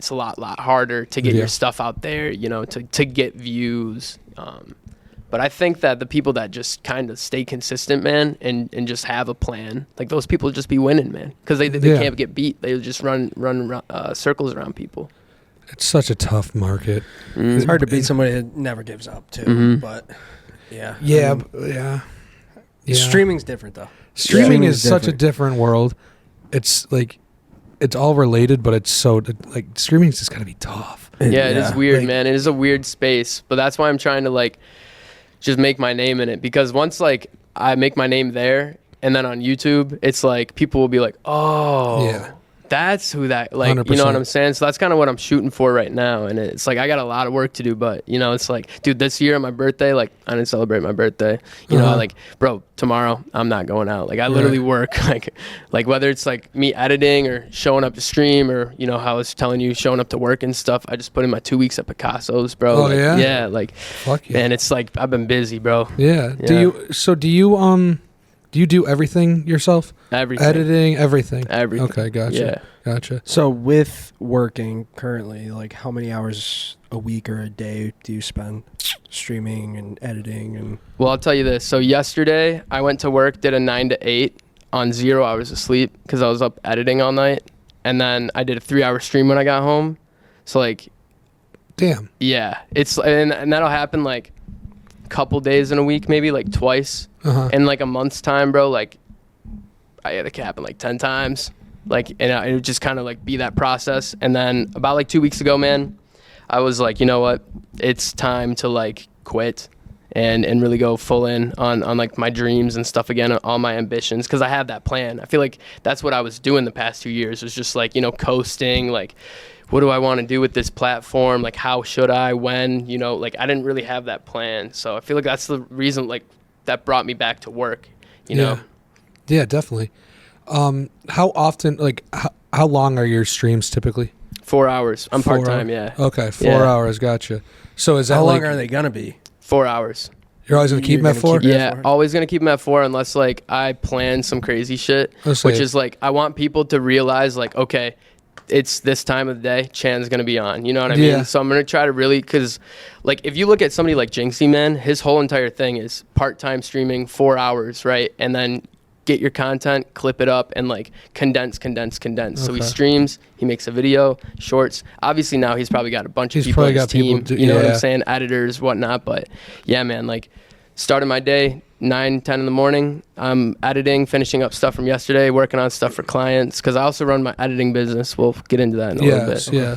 Speaker 3: harder to get your stuff out there, you know, to get views. But I think that the people that just kind of stay consistent, man, and just have a plan, like those people just be winning, man, because they can't get beat. They just run circles around people.
Speaker 2: It's such a tough market.
Speaker 1: It's hard to beat somebody that never gives up too, but yeah. Streaming's different though.
Speaker 2: Streaming is such a different world. It's like, it's all related, but it's so like streaming's just gotta be tough.
Speaker 3: Yeah, it is weird, like, man. It is a weird space, but that's why I'm trying to like just make my name in it, because once like I make my name there and then on YouTube, it's like people will be like, oh, that's who that, like, 100%. You know what I'm saying? So that's kind of what I'm shooting for right now. And it's like, I got a lot of work to do, but you know, it's like, dude, this year on my birthday, like I didn't celebrate my birthday, you know, like, bro, tomorrow I'm not going out. Like I literally work like whether it's like me editing or showing up to stream or, you know, how I was telling you, showing up to work and stuff. I just put in my 2 weeks at Picasso's, bro.
Speaker 2: Oh,
Speaker 3: like,
Speaker 2: yeah?
Speaker 3: Yeah. Like,
Speaker 2: fuck yeah.
Speaker 3: And it's like, I've been busy, bro.
Speaker 2: Yeah. Do you do everything yourself?
Speaker 3: Everything.
Speaker 2: Editing, everything.
Speaker 3: Everything.
Speaker 2: Okay, gotcha.
Speaker 3: Yeah.
Speaker 2: Gotcha.
Speaker 1: So with working currently, like how many hours a week or a day do you spend streaming and editing? And
Speaker 3: well, I'll tell you this. So yesterday I went to work, did a 9 to 8 on 0 hours of sleep because I was up editing all night. And then I did a 3-hour stream when I got home. So like,
Speaker 2: damn.
Speaker 3: Yeah. It's and that'll happen like a couple days in a week, maybe like twice. In like a month's time, bro. Like I had it happen like 10 times. Like, and it would just kind of like be that process. And then about like 2 weeks ago, man, I was like, you know what? It's time to like quit and really go full in on like my dreams and stuff again, all my ambitions. Cause I have that plan. I feel like that's what I was doing the past 2 years, was just like, you know, coasting, like, what do I want to do with this platform? Like, how should I, when, you know, like I didn't really have that plan. So I feel like that's the reason, like, that brought me back to work, you know?
Speaker 2: Yeah, definitely. How often, like, how long are your streams typically?
Speaker 3: 4 hours. I'm part-time, yeah.
Speaker 2: Okay, 4 hours, gotcha. So is that
Speaker 1: how long
Speaker 2: like,
Speaker 1: are they gonna be?
Speaker 3: 4 hours.
Speaker 2: You're always going to keep them at 4?
Speaker 3: Yeah, always going to keep them at 4 unless, like, I plan some crazy shit, which is, like, I want people to realize, like, okay, it's this time of the day, Chan's going to be on. You know what I mean? So I'm going to try to really, because, like, if you look at somebody like Jinxie, man, his whole entire thing is part-time streaming, 4 hours, right? And then get your content, clip it up, and, like, condense. So he streams, he makes a video, shorts. Obviously now he's probably got a bunch of people on his team, you know what I'm saying? Editors, whatnot. But, yeah, man, like, starting my day 9, 10 in the morning. I'm editing, finishing up stuff from yesterday, working on stuff for clients, because I also run my editing business. We'll get into that in a little bit.
Speaker 2: Yeah.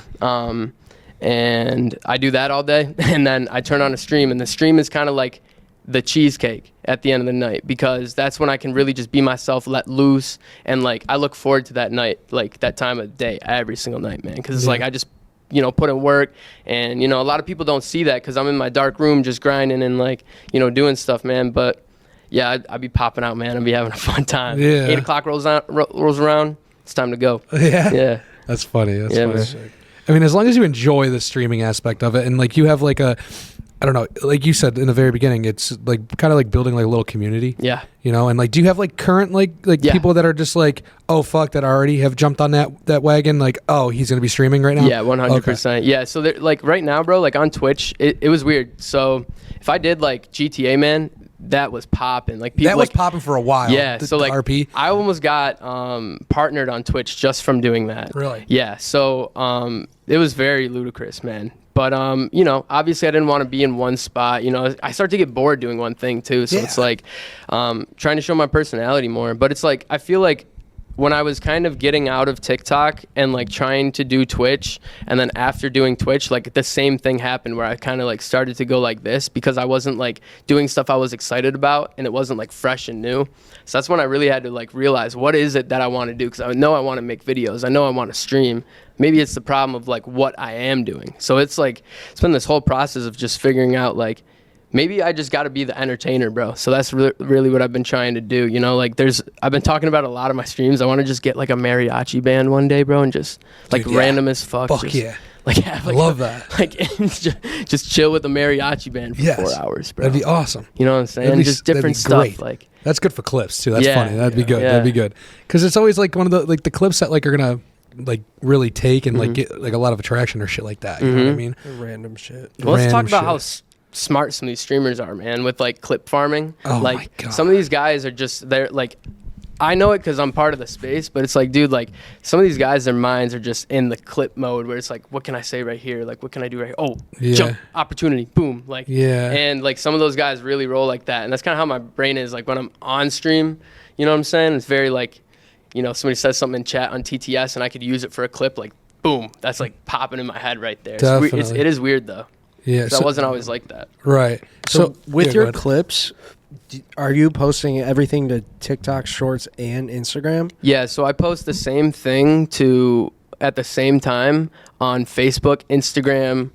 Speaker 3: And I do that all day, and then I turn on a stream, and the stream is kind of like the cheesecake at the end of the night, because that's when I can really just be myself, let loose, and like I look forward to that night, like that time of day every single night, man, because it's like I just, you know, put in work, and you know, a lot of people don't see that because I'm in my dark room just grinding and like, you know, doing stuff, man. But yeah, I'd be popping out, man. I'd be having a fun time. 8 o'clock rolls around, it's time to go. Yeah.
Speaker 2: That's funny. That's funny. Man. I mean, as long as you enjoy the streaming aspect of it, and like you have like a, I don't know, like you said in the very beginning, it's like kind of like building like a little community. Yeah. You know, and like, do you have like current like people that are just like, oh fuck, that already have jumped on that wagon? Like, oh, he's gonna be streaming right now.
Speaker 3: Yeah, 100%. Okay. Yeah. So like right now, bro, like on Twitch, it was weird. So if I did like GTA, man, that was popping. Like people,
Speaker 2: that was popping for a while.
Speaker 3: Yeah. So like
Speaker 2: RP.
Speaker 3: I almost got partnered on Twitch just from doing that.
Speaker 2: Really?
Speaker 3: Yeah. So it was very ludicrous, man. But, you know, obviously I didn't want to be in one spot. You know, I start to get bored doing one thing too. So it's like trying to show my personality more. But it's like, I feel like when I was kind of getting out of TikTok and like trying to do Twitch, and then after doing Twitch, like the same thing happened where I kind of like started to go like this because I wasn't like doing stuff I was excited about and it wasn't like fresh and new. So that's when I really had to like realize what is it that I want to do, because I know I want to make videos, I know I want to stream. Maybe it's the problem of like what I am doing. So it's like it's been this whole process of just figuring out like maybe I just got to be the entertainer, bro. So that's really what I've been trying to do. You know, like I've been talking about a lot of my streams. I want to just get like a mariachi band one day, bro, and just like random as fuck.
Speaker 2: Fuck
Speaker 3: just,
Speaker 2: yeah.
Speaker 3: Like have like
Speaker 2: I love that.
Speaker 3: Like just chill with the mariachi band for 4 hours, bro.
Speaker 2: That'd be awesome.
Speaker 3: You know what I'm saying? Just different stuff. Like
Speaker 2: that's good for clips too. That's funny. That'd be good.
Speaker 3: Yeah.
Speaker 2: That'd be good. Because it's always like one of the like the clips that like are gonna like really take and like get like a lot of attraction or shit like that. You know what I mean?
Speaker 1: Random shit.
Speaker 3: Well, let's talk about how smart some of these streamers are, man, with like clip farming.
Speaker 2: Oh
Speaker 3: like
Speaker 2: my God.
Speaker 3: some of these guys are just they're like, I know it because I'm part of the space, but it's like, dude, like some of these guys, their minds are just in the clip mode where it's like, what can I say right here? Like, what can I do right here? Oh, jump, opportunity, boom. Like, and like some of those guys really roll like that. And that's kind of how my brain is like when I'm on stream, you know what I'm saying? It's very like, you know, somebody says something in chat on TTS and I could use it for a clip, like, boom, that's like popping in my head right there. It is weird though. Yeah. So I wasn't always like that.
Speaker 2: Right.
Speaker 1: So with your clips, are you posting everything to TikTok Shorts and Instagram?
Speaker 3: Yeah, so I post the same thing at the same time on Facebook, Instagram,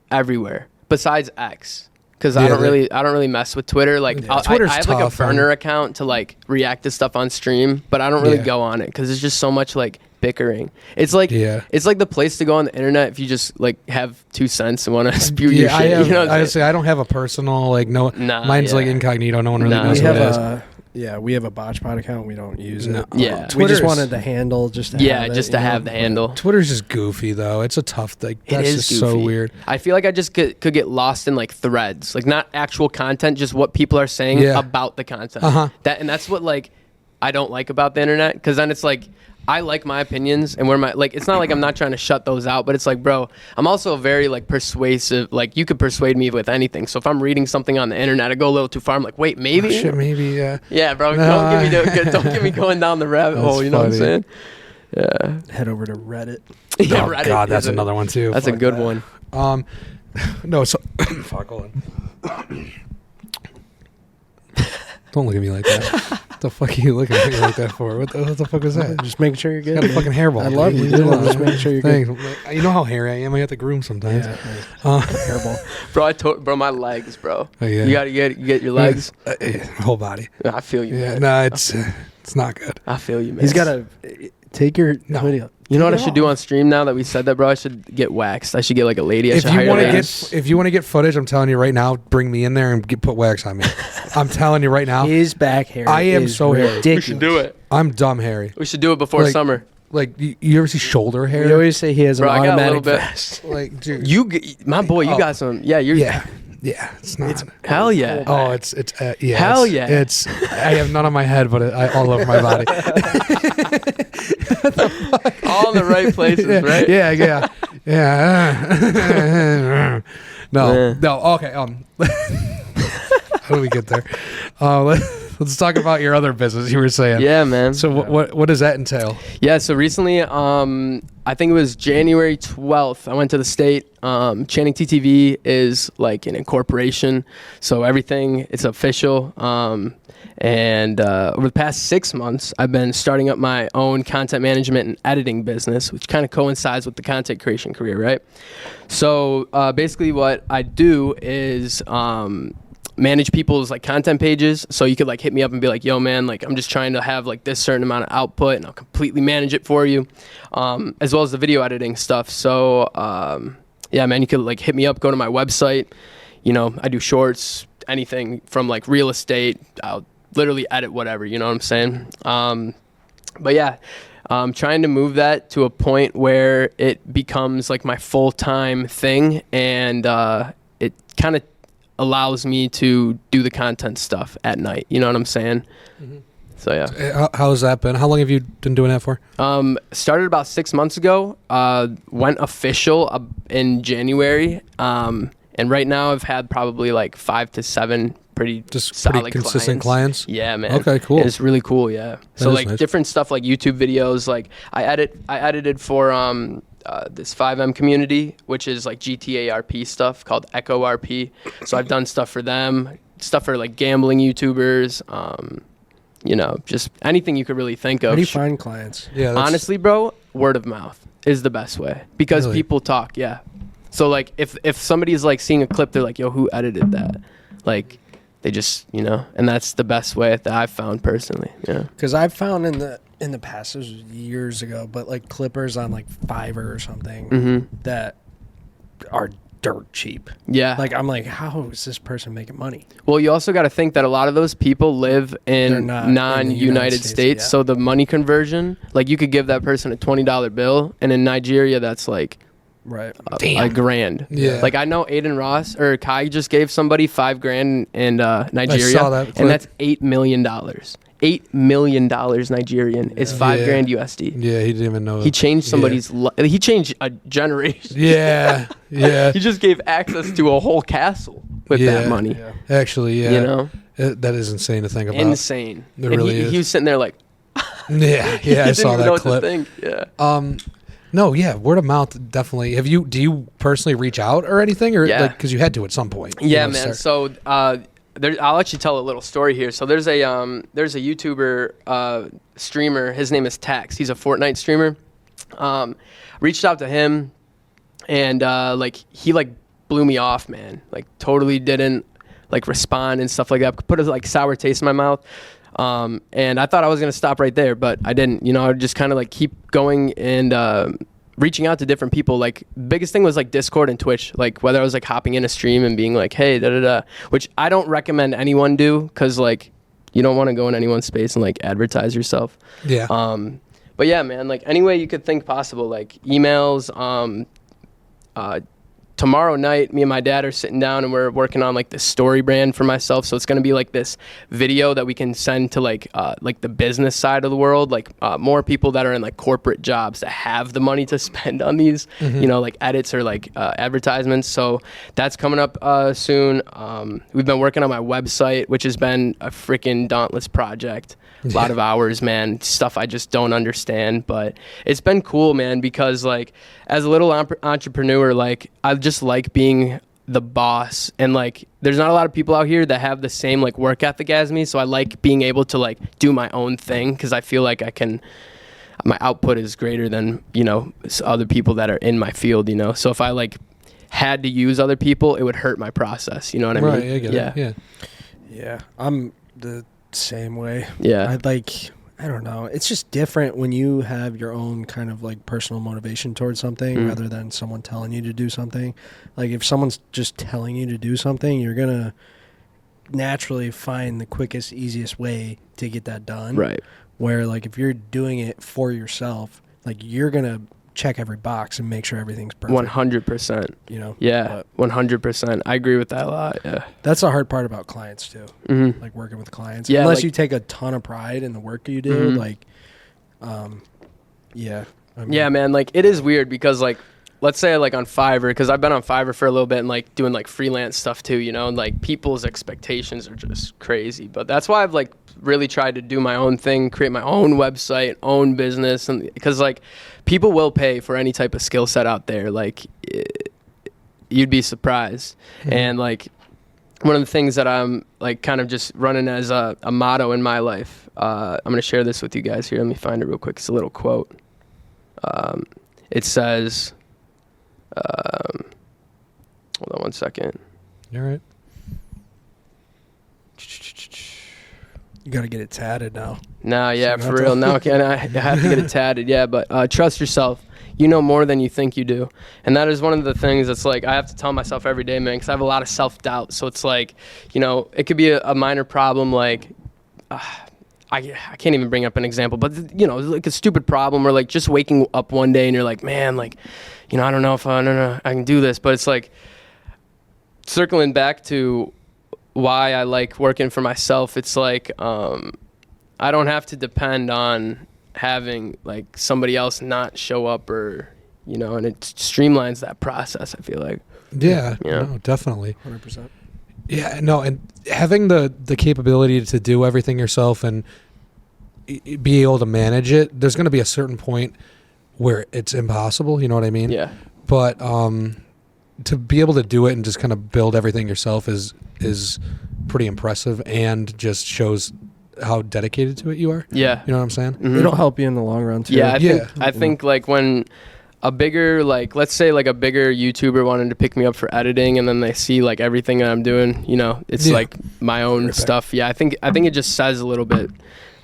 Speaker 3: everywhere besides X, because I don't really mess with Twitter. Like I have like a burner account to like react to stuff on stream, but I don't really go on it because it's just so much like bickering. It's like it's like the place to go on the internet if you just like have 2 cents and want to spew your shit. You know what I'm saying?
Speaker 2: I don't have a personal like mine's like incognito. No one really knows what it is.
Speaker 1: Yeah, we have a BotchPod account. We don't use it.
Speaker 3: Yeah,
Speaker 1: we just wanted the handle just to have it,
Speaker 3: just to have the handle.
Speaker 2: Twitter's just goofy though. It's a tough like that's just
Speaker 3: goofy.
Speaker 2: So weird.
Speaker 3: I feel like I just could get lost in like threads, like not actual content, just what people are saying about the content. That's what like I don't like about the internet, because then it's like I like my opinions and where my like it's not like I'm not trying to shut those out, but it's like, bro, I'm also very like persuasive. Like you could persuade me with anything. So if I'm reading something on the internet, I go a little too far. I'm like, wait, maybe, yeah, bro, don't get me going down the rabbit hole. You know what I'm saying? Yeah.
Speaker 1: Head over to Reddit.
Speaker 3: Yeah,
Speaker 2: oh
Speaker 3: Reddit.
Speaker 2: God, that's another one too.
Speaker 3: That's a good one.
Speaker 2: No, so fuck, hold on. Don't look at me like that. What the fuck are you looking at me like that for? What the fuck was that?
Speaker 1: Just making sure you're good.
Speaker 2: Got a fucking hairball.
Speaker 1: I love you. Just making sure you're good.
Speaker 2: You know how hairy I am. I have to groom sometimes.
Speaker 1: Hairball.
Speaker 3: Bro, my legs, bro.
Speaker 2: Oh, yeah.
Speaker 3: You gotta get your legs.
Speaker 2: Whole body.
Speaker 3: I feel you.
Speaker 2: Yeah,
Speaker 3: man.
Speaker 2: no, it's not good.
Speaker 3: I feel you, man.
Speaker 1: He's gotta take your hoodie up.
Speaker 3: You know what I should do on stream now that we said that, bro? I should get waxed. I should get like a lady.
Speaker 2: If you want to get footage, I'm telling you right now, bring me in there and put wax on me. I'm telling you right now.
Speaker 1: His back hair.
Speaker 2: I am so hairy.
Speaker 3: We should do it.
Speaker 2: I'm dumb hairy.
Speaker 3: We should do it before summer.
Speaker 2: Like you ever see shoulder hair?
Speaker 1: We always say he has an automatic
Speaker 3: vest.
Speaker 2: Like, dude,
Speaker 3: my boy, you got some. Yeah,
Speaker 2: yeah, it's not.
Speaker 3: Hell yeah.
Speaker 2: Oh, it's yeah.
Speaker 3: Hell yeah.
Speaker 2: It's I have none on my head, but all over my body.
Speaker 3: All in the right places, right?
Speaker 2: Yeah. No. Okay. How do we get there? Let's talk about your other business. You were saying.
Speaker 3: Yeah, man.
Speaker 2: So what does that entail?
Speaker 3: Yeah. So recently, I think it was January 12th. I went to the state. ChanningTTV is like an incorporation, so everything it's official. And over the past 6 months, I've been starting up my own content management and editing business, which kind of coincides with the content creation career, right? So basically, what I do is manage people's like content pages. So you could like hit me up and be like, yo man, like I'm just trying to have like this certain amount of output, and I'll completely manage it for you, as well as the video editing stuff. So yeah, man, you could like hit me up, go to my website. You know, I do shorts, anything from like real estate. I'll literally edit whatever, you know what I'm saying? But yeah, I'm trying to move that to a point where it becomes like my full-time thing, and it kind of allows me to do the content stuff at night. You know what I'm saying? Mm-hmm. So yeah.
Speaker 2: How's that been? How long have you been doing that for?
Speaker 3: Started about 6 months ago. Went official in January. And right now I've had probably like 5 to 7 pretty
Speaker 2: Just
Speaker 3: solid
Speaker 2: pretty consistent clients.
Speaker 3: Yeah, man.
Speaker 2: Okay, cool.
Speaker 3: And it's really cool. Yeah. So
Speaker 2: is
Speaker 3: like
Speaker 2: nice.
Speaker 3: different stuff like YouTube videos. Like I edited for this 5M community, which is like GTA RP stuff called Echo RP. So I've done stuff for them, stuff for like gambling YouTubers. You know, just anything you could really think of.
Speaker 1: How do you find clients?
Speaker 2: Yeah,
Speaker 3: Honestly, bro, word of mouth is the best way because
Speaker 2: Really?
Speaker 3: people talk. Yeah. So like if somebody's like seeing a clip, they're like, yo, who edited that? Like they just, you know, and that's the best way that I've found personally. Yeah.
Speaker 1: Because I've found in the past, this was years ago, but like clippers on like Fiverr or something that are dirt cheap.
Speaker 3: Yeah.
Speaker 1: Like I'm like, how is this person making money?
Speaker 3: Well, you also got to think that a lot of those people live
Speaker 1: They're
Speaker 3: in
Speaker 1: not in the
Speaker 3: non-United
Speaker 1: United
Speaker 3: States,
Speaker 1: States, yeah.
Speaker 3: so the money conversion, like you could give that person a $20 bill, and in Nigeria, that's like
Speaker 1: Right.
Speaker 3: a grand.
Speaker 2: Yeah.
Speaker 3: Like I know Aiden Ross or Kai just gave somebody $5,000 in Nigeria,
Speaker 2: saw that clip.
Speaker 3: and that's $8 million. $8 million Nigerian is $5,000 USD.
Speaker 2: Yeah, he didn't even know.
Speaker 3: He changed somebody's. He changed a generation.
Speaker 2: Yeah, yeah.
Speaker 3: He just gave access to a whole castle with
Speaker 2: Yeah.
Speaker 3: that money.
Speaker 1: Yeah.
Speaker 2: Actually, yeah.
Speaker 3: You know,
Speaker 2: That is insane to think about.
Speaker 3: insane.
Speaker 2: It
Speaker 3: And
Speaker 2: really
Speaker 3: he,
Speaker 2: is.
Speaker 3: he was sitting there like,
Speaker 2: Yeah,
Speaker 3: he
Speaker 2: yeah. I
Speaker 3: didn't
Speaker 2: saw
Speaker 3: even know
Speaker 2: that
Speaker 3: what to
Speaker 2: clip.
Speaker 3: think. Yeah.
Speaker 2: No, yeah, word of mouth definitely. Do you personally reach out or anything, or
Speaker 3: Yeah.
Speaker 2: because you had to at some point?
Speaker 3: Yeah,
Speaker 2: you know,
Speaker 3: man.
Speaker 2: start-
Speaker 3: So I'll actually tell a little story here. So there's a YouTuber streamer. His name is Tax. He's a Fortnite streamer. Reached out to him, and like he like blew me off, man. Like totally didn't like respond and stuff like that. Put a like sour taste in my mouth. And I thought I was gonna stop right there, but I didn't. You know, I would just kind of like keep going and reaching out to different people. Like biggest thing was like Discord and Twitch. Like whether I was like hopping in a stream and being like, hey, da da da, which I don't recommend anyone do because like you don't want to go in anyone's space and like advertise yourself.
Speaker 2: yeah,
Speaker 3: But yeah, man, like any way you could think possible, like emails. Tomorrow night, me and my dad are sitting down and we're working on like this story brand for myself. So it's gonna be like this video that we can send to like the business side of the world, like more people that are in like corporate jobs that have the money to spend on these, you know, like edits or like advertisements. So that's coming up soon. We've been working on my website, which has been a freaking dauntless project. A lot of hours, man. Stuff I just don't understand, but it's been cool, man, because like as a little entrepreneur, like I just like being the boss, and like there's not a lot of people out here that have the same like work ethic as me, so I like being able to like do my own thing because I feel like my output is greater than, you know, other people that are in my field, you know. So if I like had to use other people, it would hurt my process, you know what I mean?
Speaker 2: right. I get it. Yeah,
Speaker 1: Yeah. I'm the same way.
Speaker 3: Yeah.
Speaker 1: I don't know. It's just different when you have your own kind of like personal motivation towards something rather than someone telling you to do something. Like if someone's just telling you to do something, you're going to naturally find the quickest, easiest way to get that done.
Speaker 3: Right.
Speaker 1: Where like if you're doing it for yourself, like you're going to check every box and make sure everything's perfect.
Speaker 3: 100%.
Speaker 1: You know?
Speaker 3: Yeah, 100%. I agree with that a lot. Yeah.
Speaker 1: That's the hard part about clients too.
Speaker 3: Mm-hmm.
Speaker 1: Like working with clients.
Speaker 3: Yeah,
Speaker 1: Unless
Speaker 3: like-
Speaker 1: you take a ton of pride in the work you do, like, yeah. I mean,
Speaker 3: Yeah, man. Like it is weird because like, let's say like on Fiverr, because I've been on Fiverr for a little bit and like doing like freelance stuff too, you know, and like people's expectations are just crazy. But that's why I've like really tried to do my own thing, create my own website, own business, and because like people will pay for any type of skill set out there. Like you'd be surprised. And like one of the things that I'm like kind of just running as a motto in my life, I'm gonna share this with you guys here. Let me find it real quick. It's a little quote. It says, hold on one second.
Speaker 2: You're right.
Speaker 1: You got to get it tatted now.
Speaker 3: No, yeah,
Speaker 1: So
Speaker 3: for
Speaker 1: that's
Speaker 3: real.
Speaker 1: all.
Speaker 3: Now I have to get it tatted. Yeah, but trust yourself. You know more than you think you do. And that is one of the things that's like I have to tell myself every day, man, because I have a lot of self-doubt. So it's like, you know, it could be a minor problem like I can't even bring up an example, but you know, like a stupid problem or like just waking up one day and you're like, man, like, you know, I don't know if I can do this. But it's like circling back to why I like working for myself. It's like I don't have to depend on having like somebody else not show up or, you know, and it streamlines that process, I feel like.
Speaker 2: Yeah,
Speaker 3: Yeah.
Speaker 2: no, definitely.
Speaker 1: 100%.
Speaker 2: Yeah, no, and having the capability to do everything yourself and be able to manage it, there's going to be a certain point where it's impossible, you know what I mean?
Speaker 3: Yeah.
Speaker 2: But to be able to do it and just kind of build everything yourself is pretty impressive and just shows how dedicated to it you are.
Speaker 3: Yeah.
Speaker 2: You know what I'm saying?
Speaker 3: Mhm.
Speaker 1: It'll help you in the long run too.
Speaker 3: Yeah,
Speaker 2: Yeah.
Speaker 3: I think like when a bigger, like, let's say like a bigger YouTuber wanted to pick me up for editing, and then they see like everything that I'm doing, you know, it's
Speaker 2: Yeah.
Speaker 3: like my own stuff. Yeah, I think it just says a little bit,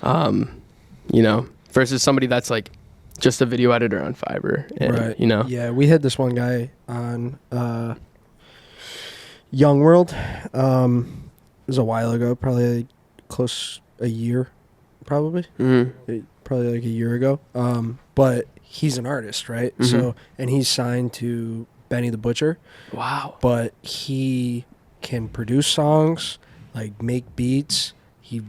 Speaker 3: you know, versus somebody that's like just a video editor on Fiverr, and,
Speaker 1: Right.
Speaker 3: you know.
Speaker 1: Yeah, we had this one guy on Young World. It was a while ago, probably close a year, probably. Probably like a year ago. But he's an artist, right?
Speaker 3: Mhm.
Speaker 1: So, and he's signed to Benny the Butcher,
Speaker 3: Wow.
Speaker 1: but he can produce songs, like make beats. He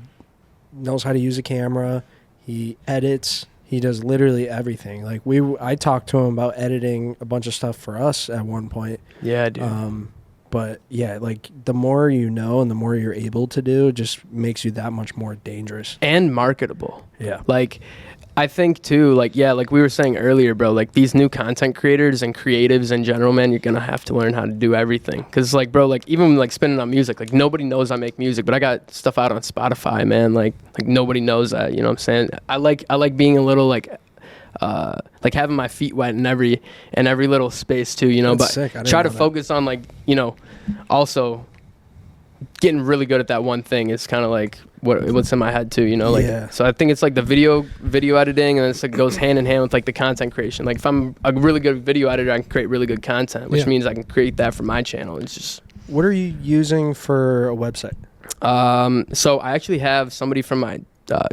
Speaker 1: knows how to use a camera. He edits. He does literally everything. Like I talked to him about editing a bunch of stuff for us at one point.
Speaker 3: Yeah, dude.
Speaker 1: But yeah, like the more you know and the more you're able to do, just makes you that much more dangerous.
Speaker 3: And marketable.
Speaker 1: Yeah.
Speaker 3: Like, I think too, like, yeah, like we were saying earlier, bro, like these new content creators and creatives in general, man, you're gonna have to learn how to do everything. Cause like, bro, like even like spinning on music, like nobody knows I make music, but I got stuff out on Spotify, man. Like nobody knows that, you know what I'm saying? I like being a little like having my feet wet in every little space too, you know,
Speaker 1: That's
Speaker 3: but
Speaker 1: sick. I didn't
Speaker 3: try to
Speaker 1: know that.
Speaker 3: focus on like, you know, also getting really good at that one thing is kind of like what's in my head too, you know, like,
Speaker 1: Yeah.
Speaker 3: so I think it's like the video editing, and it's like goes hand in hand with like the content creation. Like if I'm a really good video editor, I can create really good content, which
Speaker 2: Yeah.
Speaker 3: means I can create that for my channel. It's just,
Speaker 1: What are you using for a website?
Speaker 3: so I actually have somebody from my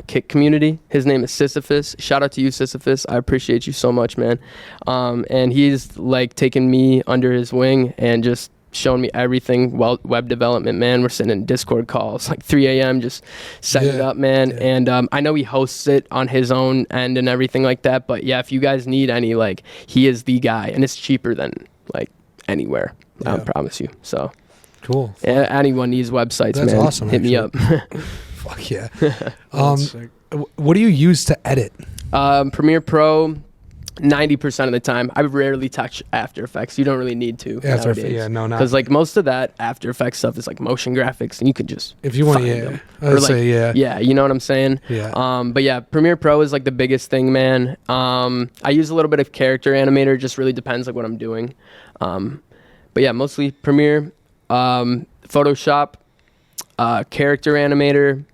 Speaker 3: Kick community. His name is Sisyphus. Shout out to you, Sisyphus. I appreciate you so much, man. And he's like taken me under his wing and just showing me everything web development, man. We're sitting in Discord calls like 3 a.m. just setting it
Speaker 2: Yeah.
Speaker 3: up, man.
Speaker 1: Yeah.
Speaker 3: And I know he hosts it on his own end and everything like that. But yeah, if you guys need any, like, he is the guy, and it's cheaper than like anywhere. I
Speaker 1: Yeah.
Speaker 3: promise you. So
Speaker 2: Cool.
Speaker 3: anyone needs websites,
Speaker 2: That's
Speaker 3: man,
Speaker 2: awesome,
Speaker 3: hit me up.
Speaker 2: Fuck yeah.
Speaker 1: That's sick.
Speaker 2: What do you use to edit?
Speaker 3: Premiere Pro, 90% of the time. I rarely touch After Effects. You don't really need to nowadays.
Speaker 2: Yeah, no, not.
Speaker 3: Because like most of that After Effects stuff is like motion graphics, and you could just
Speaker 2: If you want to,
Speaker 3: find
Speaker 2: yeah.
Speaker 3: them.
Speaker 2: I
Speaker 3: Or,
Speaker 2: would
Speaker 3: like,
Speaker 2: say, yeah.
Speaker 3: yeah, you know what I'm saying.
Speaker 2: Yeah.
Speaker 3: But yeah, Premiere Pro is like the biggest thing, man. I use a little bit of Character Animator. Just really depends like what I'm doing. But yeah, mostly Premiere, Photoshop, Character Animator.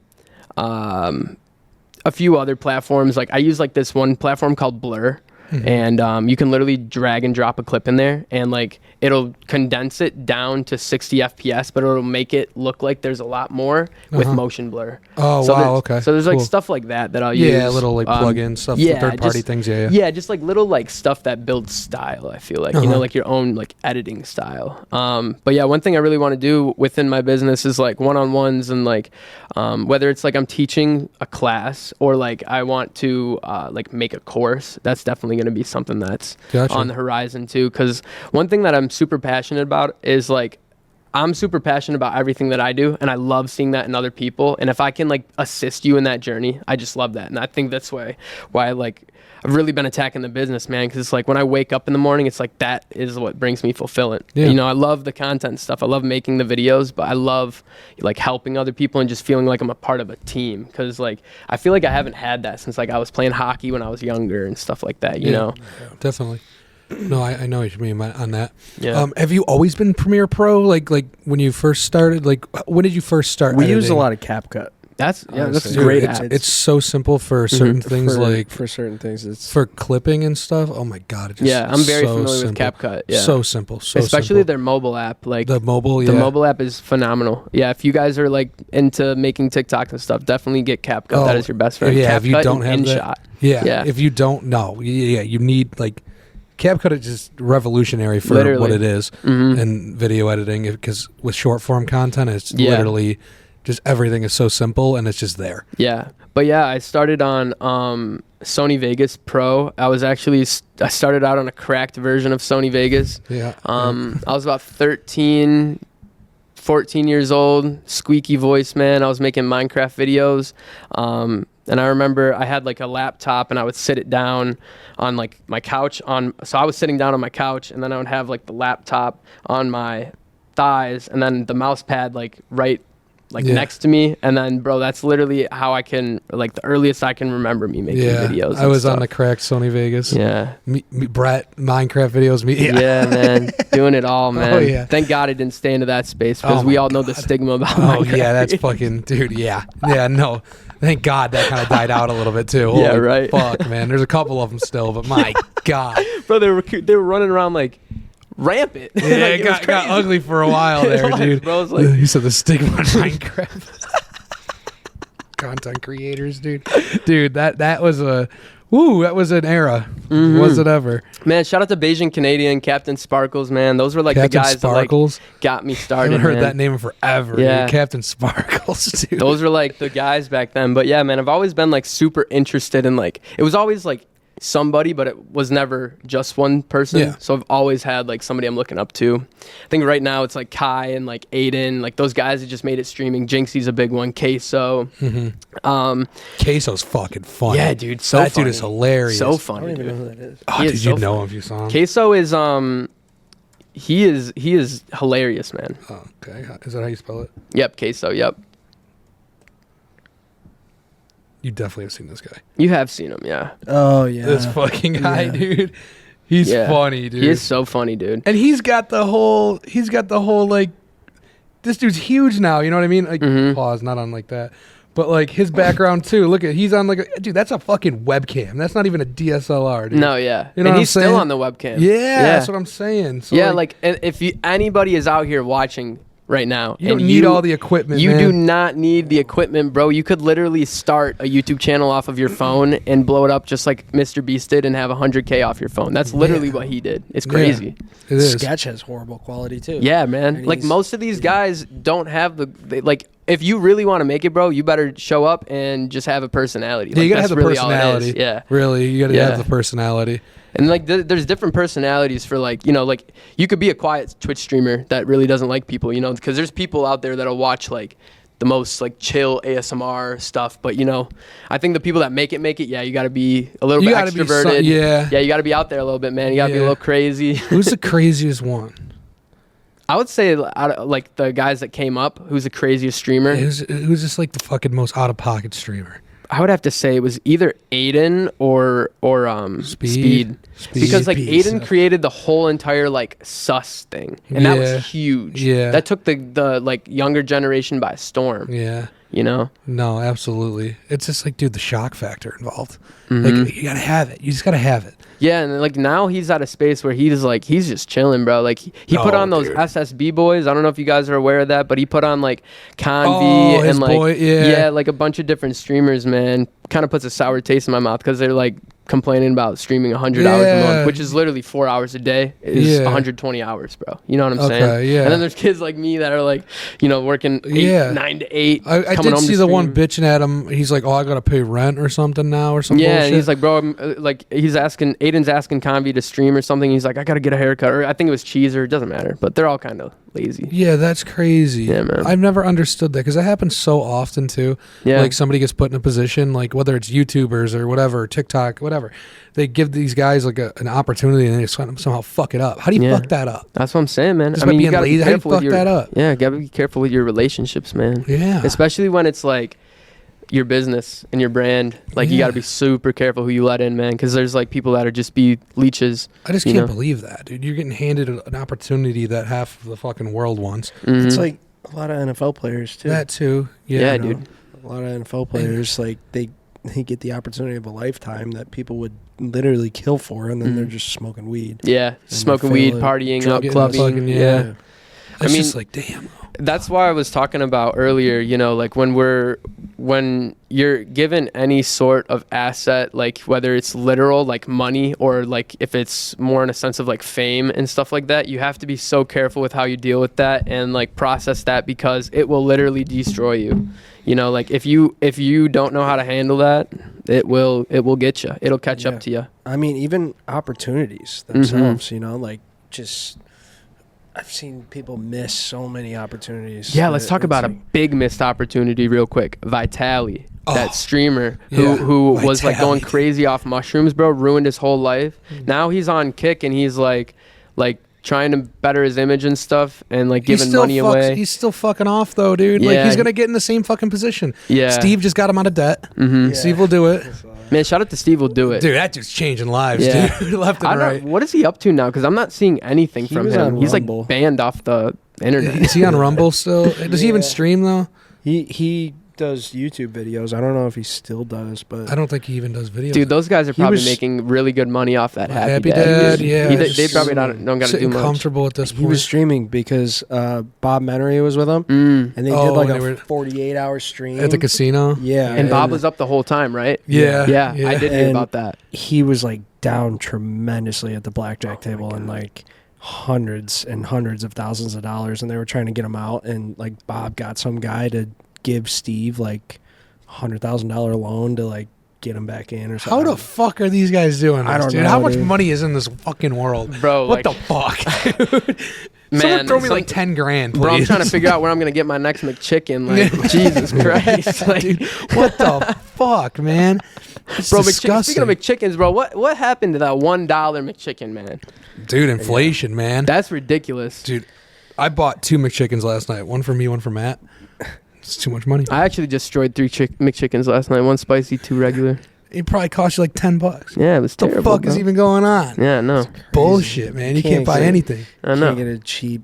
Speaker 3: A few other platforms. Like I use like this one platform called Blur.
Speaker 2: Mhm.
Speaker 3: And you can literally drag and drop a clip in there, and like it'll condense it down to 60 FPS, but it'll make it look like there's a lot more with
Speaker 2: Uh-huh.
Speaker 3: motion blur.
Speaker 2: Oh,
Speaker 3: So
Speaker 2: wow.
Speaker 3: there's-
Speaker 2: Okay.
Speaker 3: So there's like
Speaker 2: Cool.
Speaker 3: stuff like that I'll use.
Speaker 2: Yeah, little like plug-in stuff,
Speaker 3: yeah,
Speaker 2: third-party
Speaker 3: just-
Speaker 2: things. Yeah, yeah.
Speaker 3: Yeah, just like little like stuff that builds style. I feel like, you
Speaker 2: Uh-huh.
Speaker 3: know, like your own like editing style. But yeah, one thing I really want to do within my business is like one-on-ones, and like whether it's like I'm teaching a class or like I want to like make a course. That's definitely going to be something that's
Speaker 2: Gotcha.
Speaker 3: on the horizon too. Because one thing that I'm super passionate about is like I'm super passionate about everything that I do, and I love seeing that in other people. And if I can like assist you in that journey, I just love that. And I think that's why like I've really been attacking the business, man. Because it's like when I wake up in the morning, it's like that is what brings me fulfillment.
Speaker 2: Yeah.
Speaker 3: You know, I love the content stuff. I love making the videos, but I love like helping other people and just feeling like I'm a part of a team. Because like I feel like I haven't had that since like I was playing hockey when I was younger and stuff like that. You
Speaker 2: Yeah.
Speaker 3: know.
Speaker 2: Definitely. No, I know what you mean on that.
Speaker 3: Yeah.
Speaker 2: Have you always been Premiere Pro? Like when you first started? Like when did you first start?
Speaker 1: We use a
Speaker 2: editing?
Speaker 1: lot of CapCut.
Speaker 3: That's a
Speaker 1: honestly.
Speaker 2: Dude,
Speaker 3: great
Speaker 2: it's,
Speaker 3: app.
Speaker 2: it's so simple for certain things,
Speaker 1: for,
Speaker 2: like
Speaker 1: for certain things. It's
Speaker 2: for clipping and stuff. Oh my god! It's just
Speaker 3: Yeah, I'm very
Speaker 2: so
Speaker 3: familiar
Speaker 2: simple.
Speaker 3: with CapCut. Yeah.
Speaker 2: So simple. So
Speaker 3: especially
Speaker 2: simple.
Speaker 3: their mobile app. Like
Speaker 2: the mobile.
Speaker 3: the
Speaker 2: Yeah.
Speaker 3: mobile app is phenomenal. Yeah, if you guys are like into making TikTok and stuff, definitely get CapCut. That
Speaker 2: Oh,
Speaker 3: is your best friend.
Speaker 2: yeah, if you
Speaker 3: CapCut
Speaker 2: don't
Speaker 3: and
Speaker 2: have that-
Speaker 3: InShot.
Speaker 2: Yeah.
Speaker 3: Yeah.
Speaker 2: If you don't know, yeah, you need like CapCut is just revolutionary for
Speaker 3: Literally.
Speaker 2: what it is
Speaker 3: Mhm.
Speaker 2: in video editing, because with short form content, it's
Speaker 3: Yeah.
Speaker 2: literally just everything is so simple and it's just there.
Speaker 3: Yeah, but yeah, I started on Sony Vegas Pro. I started out on a cracked version of Sony Vegas.
Speaker 2: Yeah.
Speaker 3: I was about 13, 14 years old, squeaky voice, man. I was making Minecraft videos. And I remember I had like a laptop and I would sit it down on like my couch so I was sitting down on my couch and then I would have like the laptop on my thighs and then the mouse pad like right next to me. And then, bro, that's literally how I can, like the earliest I can remember me making videos.
Speaker 2: I was on the cracked Sony Vegas.
Speaker 3: Yeah.
Speaker 2: Me, Brett, Minecraft videos.
Speaker 3: Yeah, man. Doing it all, man.
Speaker 2: Oh, yeah.
Speaker 3: Thank God I didn't stay into that space because we all know the stigma about Minecraft.
Speaker 2: Yeah, that's fucking, dude, yeah. Yeah, no. Thank God that kind of died out a little bit too.
Speaker 3: Yeah,
Speaker 2: Holy
Speaker 3: right.
Speaker 2: Fuck, man. There's a couple of them still, but my God.
Speaker 3: Bro, they were running around like rampant.
Speaker 2: Yeah,
Speaker 3: like,
Speaker 2: it got ugly for a while there, dude.
Speaker 3: Bro, it was like,
Speaker 2: you said the stigma of Minecraft. Content creators, dude. Dude, that was that was an era. Was it ever?
Speaker 3: Man, shout out to Beijing Canadian, Captain Sparkles, man. Those were like
Speaker 2: Captain
Speaker 3: the guys
Speaker 2: Sparkles?
Speaker 3: that like got me
Speaker 2: I
Speaker 3: started.
Speaker 2: haven't heard
Speaker 3: man.
Speaker 2: that name in forever.
Speaker 3: Yeah.
Speaker 2: Dude. Captain Sparkles, dude.
Speaker 3: Those were like the guys back then. But yeah, man, I've always been like super interested in like, it was always like somebody, but it was never just one person.
Speaker 2: Yeah.
Speaker 3: So I've always had like somebody I'm looking up to. I think right now it's like Kai and like Aiden, like those guys that just made it streaming. Jinxie's a big one. Queso.
Speaker 2: Queso's fucking funny.
Speaker 3: Yeah, dude. So
Speaker 2: that
Speaker 3: funny.
Speaker 2: dude is hilarious.
Speaker 3: So
Speaker 1: I
Speaker 3: funny.
Speaker 1: don't even
Speaker 3: Dude.
Speaker 1: know who that is.
Speaker 2: Oh,
Speaker 3: He
Speaker 2: did
Speaker 3: is
Speaker 2: you
Speaker 3: so
Speaker 2: know
Speaker 3: funny.
Speaker 2: him if you saw him?
Speaker 3: Queso is he is hilarious, man.
Speaker 2: Oh, okay. Is that how you spell it?
Speaker 3: Yep, Queso. Yep.
Speaker 2: You definitely have seen this guy.
Speaker 3: You have seen him, yeah.
Speaker 1: Oh yeah,
Speaker 2: This fucking guy,
Speaker 1: Yeah.
Speaker 2: dude. He's
Speaker 3: Yeah.
Speaker 2: funny, dude.
Speaker 3: He is so funny, dude.
Speaker 2: And he's got the whole like, this dude's huge now. You know what I mean? Like, pause, not on like that, but like his background too. Look at, he's on like, dude, that's a fucking webcam. That's not even a DSLR, dude.
Speaker 3: No, yeah.
Speaker 2: You know
Speaker 3: and
Speaker 2: what
Speaker 3: he's
Speaker 2: I'm
Speaker 3: still
Speaker 2: saying?
Speaker 3: on the webcam.
Speaker 2: Yeah, that's what I'm saying. So
Speaker 3: Yeah, like and if anybody is out here watching right now,
Speaker 2: you don't
Speaker 3: and
Speaker 2: need all the equipment.
Speaker 3: You
Speaker 2: man.
Speaker 3: do not need the equipment, bro. You could literally start a YouTube channel off of your phone and blow it up just like Mr. Beast did and have 100K off your phone. That's literally what he did. It's crazy.
Speaker 2: It is.
Speaker 1: Sketch has horrible quality too.
Speaker 3: Yeah, man.
Speaker 1: And
Speaker 3: Like
Speaker 1: he's-
Speaker 3: most of these guys don't have like if you really want to make it, bro, you better show up and just have a personality.
Speaker 2: Yeah,
Speaker 3: Like,
Speaker 2: you gotta
Speaker 3: that's
Speaker 2: have the
Speaker 3: really all it is.
Speaker 2: personality.
Speaker 3: Yeah.
Speaker 2: Really, you gotta
Speaker 3: Yeah.
Speaker 2: have the personality.
Speaker 3: And like there's different personalities for like, you know, like you could be a quiet Twitch streamer that really doesn't like people, you know, because there's people out there that'll watch like the most like chill ASMR stuff. But you know, I think the people that make it, yeah, you got to be a little
Speaker 2: You
Speaker 3: bit
Speaker 2: gotta be
Speaker 3: extroverted.
Speaker 2: yeah.
Speaker 3: You got to be out there a little bit, man. You got to be a
Speaker 2: Yeah.
Speaker 3: little crazy.
Speaker 2: Who's the craziest one?
Speaker 3: I would say like the guys that came up, who's the craziest streamer.
Speaker 2: Who's just like the fucking most out of pocket streamer?
Speaker 3: I would have to say it was either Aiden or Speed. Because like
Speaker 2: Speed.
Speaker 3: Aiden created the whole entire like sus thing, and that
Speaker 2: Yeah.
Speaker 3: was huge.
Speaker 2: Yeah.
Speaker 3: That took the like younger generation by storm.
Speaker 2: Yeah.
Speaker 3: You know.
Speaker 2: No, absolutely. It's just like, dude, the shock factor involved.
Speaker 3: Mhm.
Speaker 2: Like, you gotta have it. You just gotta have it.
Speaker 3: Yeah, and like now he's at a space where he's just chilling, bro. Like he put
Speaker 2: Oh,
Speaker 3: on those
Speaker 2: dude.
Speaker 3: SSB boys. I don't know if you guys are aware of that, but he put on like Convi
Speaker 2: Oh, his
Speaker 3: and like
Speaker 2: boy, yeah.
Speaker 3: like a bunch of different streamers, man. Kind of puts a sour taste in my mouth because they're like complaining about streaming 100 hours a
Speaker 2: Yeah.
Speaker 3: month, which is literally 4 hours a day is
Speaker 2: Yeah.
Speaker 3: 120 hours, bro. You know what I'm
Speaker 2: Okay,
Speaker 3: saying?
Speaker 2: yeah.
Speaker 3: And then there's kids like me that are like, you know, working 9 to 8.
Speaker 2: I
Speaker 3: coming
Speaker 2: did
Speaker 3: home
Speaker 2: see
Speaker 3: to
Speaker 2: the one
Speaker 3: stream.
Speaker 2: bitching at him. He's like, "Oh, I gotta pay rent or something now, or something."
Speaker 3: Yeah,
Speaker 2: bullshit.
Speaker 3: and he's like, bro, like he's asking, Aiden's asking Convi to stream or something. He's like, I gotta get a haircut, or I think it was Cheezer. It doesn't matter, but they're all kind of lazy.
Speaker 2: "Yeah, that's crazy."
Speaker 3: Yeah, man.
Speaker 2: I've never understood that because that happens so often too.
Speaker 3: Yeah,
Speaker 2: Like somebody gets put in a position, like whether it's YouTubers or whatever, TikTok, whatever, they give these guys like an opportunity and they just somehow fuck it up. How do you
Speaker 3: Yeah.
Speaker 2: fuck that up?
Speaker 3: that's what I'm saying, man.
Speaker 2: Just
Speaker 3: I
Speaker 2: by
Speaker 3: mean, you
Speaker 2: being
Speaker 3: gotta
Speaker 2: lazy,
Speaker 3: be
Speaker 2: how do you
Speaker 3: careful with
Speaker 2: fuck
Speaker 3: your
Speaker 2: that up?
Speaker 3: Yeah, gotta be careful with your relationships, man.
Speaker 2: Yeah,
Speaker 3: Especially when it's like your business and your brand. Like you
Speaker 2: Yeah.
Speaker 3: gotta be super careful who you let in, man, because there's like people that are just be leeches.
Speaker 2: I just
Speaker 3: you
Speaker 2: can't
Speaker 3: know?
Speaker 2: believe that, dude. You're getting handed an opportunity that half of the fucking world wants.
Speaker 3: Mhm.
Speaker 1: It's like a lot of NFL players too.
Speaker 2: That too.
Speaker 3: Yeah,
Speaker 2: you know.
Speaker 3: dude.
Speaker 1: A lot of NFL players like they get the opportunity of a lifetime that people would literally kill for, and then they're just smoking weed.
Speaker 3: Yeah, smoking
Speaker 1: they
Speaker 3: weed,
Speaker 1: fail at
Speaker 3: partying,
Speaker 2: drug
Speaker 3: out
Speaker 2: getting
Speaker 3: clubbing.
Speaker 2: fucking-
Speaker 3: yeah.
Speaker 2: yeah.
Speaker 3: I
Speaker 2: It's
Speaker 3: mean-
Speaker 2: just like, damn.
Speaker 3: That's why I was talking about earlier, you know, like when you're given any sort of asset, like whether it's literal like money or like if it's more in a sense of like fame and stuff like that, you have to be so careful with how you deal with that and like process that because it will literally destroy you. You know, like if you don't know how to handle that, it will get you. It'll catch
Speaker 1: Yeah.
Speaker 3: up to you.
Speaker 1: I mean, even opportunities themselves, you know, like just I've seen people miss so many opportunities.
Speaker 3: Yeah, let's talk
Speaker 1: It's
Speaker 3: about a
Speaker 1: like-
Speaker 3: big missed opportunity real quick. Vitali,
Speaker 2: Oh,
Speaker 3: that streamer
Speaker 2: yeah,
Speaker 3: who was like going
Speaker 2: Vitali.
Speaker 3: crazy off mushrooms, bro, ruined his whole life. Now he's on kick and he's like trying to better his image and stuff and like giving money away.
Speaker 2: He's still fucking off though, dude. Like
Speaker 3: Yeah.
Speaker 2: he's gonna get in the same fucking position.
Speaker 3: Yeah.
Speaker 2: Steve just got him out of debt.
Speaker 3: Mhm.
Speaker 2: Steve will do it.
Speaker 3: Man, shout out to Steve will do it.
Speaker 2: Dude, that dude's changing lives,
Speaker 3: Yeah.
Speaker 2: dude. Left
Speaker 3: I
Speaker 2: and
Speaker 3: don't
Speaker 2: right.
Speaker 3: what is he up to now? Because I'm not seeing anything
Speaker 1: He
Speaker 3: from
Speaker 1: was
Speaker 3: him.
Speaker 1: on
Speaker 3: He's
Speaker 1: Rumble.
Speaker 3: like banned off the internet.
Speaker 2: Is he on Rumble still? Does he even
Speaker 1: Yeah.
Speaker 2: stream though?
Speaker 1: He does YouTube videos. I don't know if he still does, but
Speaker 2: I don't think he even does videos.
Speaker 3: Dude, those guys are
Speaker 1: He
Speaker 3: probably
Speaker 1: was-
Speaker 3: making really good money off that Happy,
Speaker 2: Happy
Speaker 3: Dad.
Speaker 2: Dad, yeah.
Speaker 3: They
Speaker 2: Just
Speaker 3: probably don't got to do
Speaker 2: sitting
Speaker 3: much.
Speaker 2: comfortable at this
Speaker 1: he
Speaker 2: point.
Speaker 1: was streaming because Bob Menery was with him,
Speaker 3: Mm.
Speaker 1: and they
Speaker 2: Oh,
Speaker 1: did like
Speaker 2: and
Speaker 1: a
Speaker 2: they were-
Speaker 1: 48-hour stream
Speaker 2: at the casino.
Speaker 1: Yeah,
Speaker 3: And Bob was up the whole time, right?
Speaker 2: Yeah,
Speaker 3: Yeah, I did hear
Speaker 1: And-
Speaker 3: about that.
Speaker 1: he was like down tremendously at the blackjack table and like hundreds and hundreds of thousands of dollars, and they were trying to get him out, and like Bob got some guy to give Steve like $100,000 loan to like get him back in or
Speaker 2: How
Speaker 1: something.
Speaker 2: the fuck are these guys doing this,
Speaker 1: I don't
Speaker 2: dude?
Speaker 1: know,
Speaker 2: How much
Speaker 1: dude.
Speaker 2: money is in this fucking world?
Speaker 3: Bro,
Speaker 2: What
Speaker 3: like,
Speaker 2: the fuck?
Speaker 3: man,
Speaker 2: Someone throw me
Speaker 3: some-
Speaker 2: like 10 grand, please.
Speaker 3: bro, I'm trying to figure out where I'm going to get my next McChicken. Like, Jesus Christ. Like,
Speaker 2: Dude, what the fuck, man? It's
Speaker 3: bro,
Speaker 2: disgusting.
Speaker 3: speaking of McChickens, bro, what happened to that $1 McChicken, man?
Speaker 2: Dude, inflation, man.
Speaker 3: That's ridiculous.
Speaker 2: Dude, I bought 2 McChickens last night. One for me, one for Matt. It's too much money.
Speaker 3: I actually just destroyed 3 McChickens last night. 1 spicy, 2 regular.
Speaker 2: It probably cost you like $10.
Speaker 3: Yeah, it was
Speaker 2: What the
Speaker 3: terrible.
Speaker 2: fuck is
Speaker 3: bro.
Speaker 2: even going on?
Speaker 3: Yeah, no.
Speaker 2: Bullshit, man. You can't
Speaker 1: Can't
Speaker 2: buy
Speaker 1: get-
Speaker 2: anything.
Speaker 3: I know.
Speaker 1: Can't get a cheap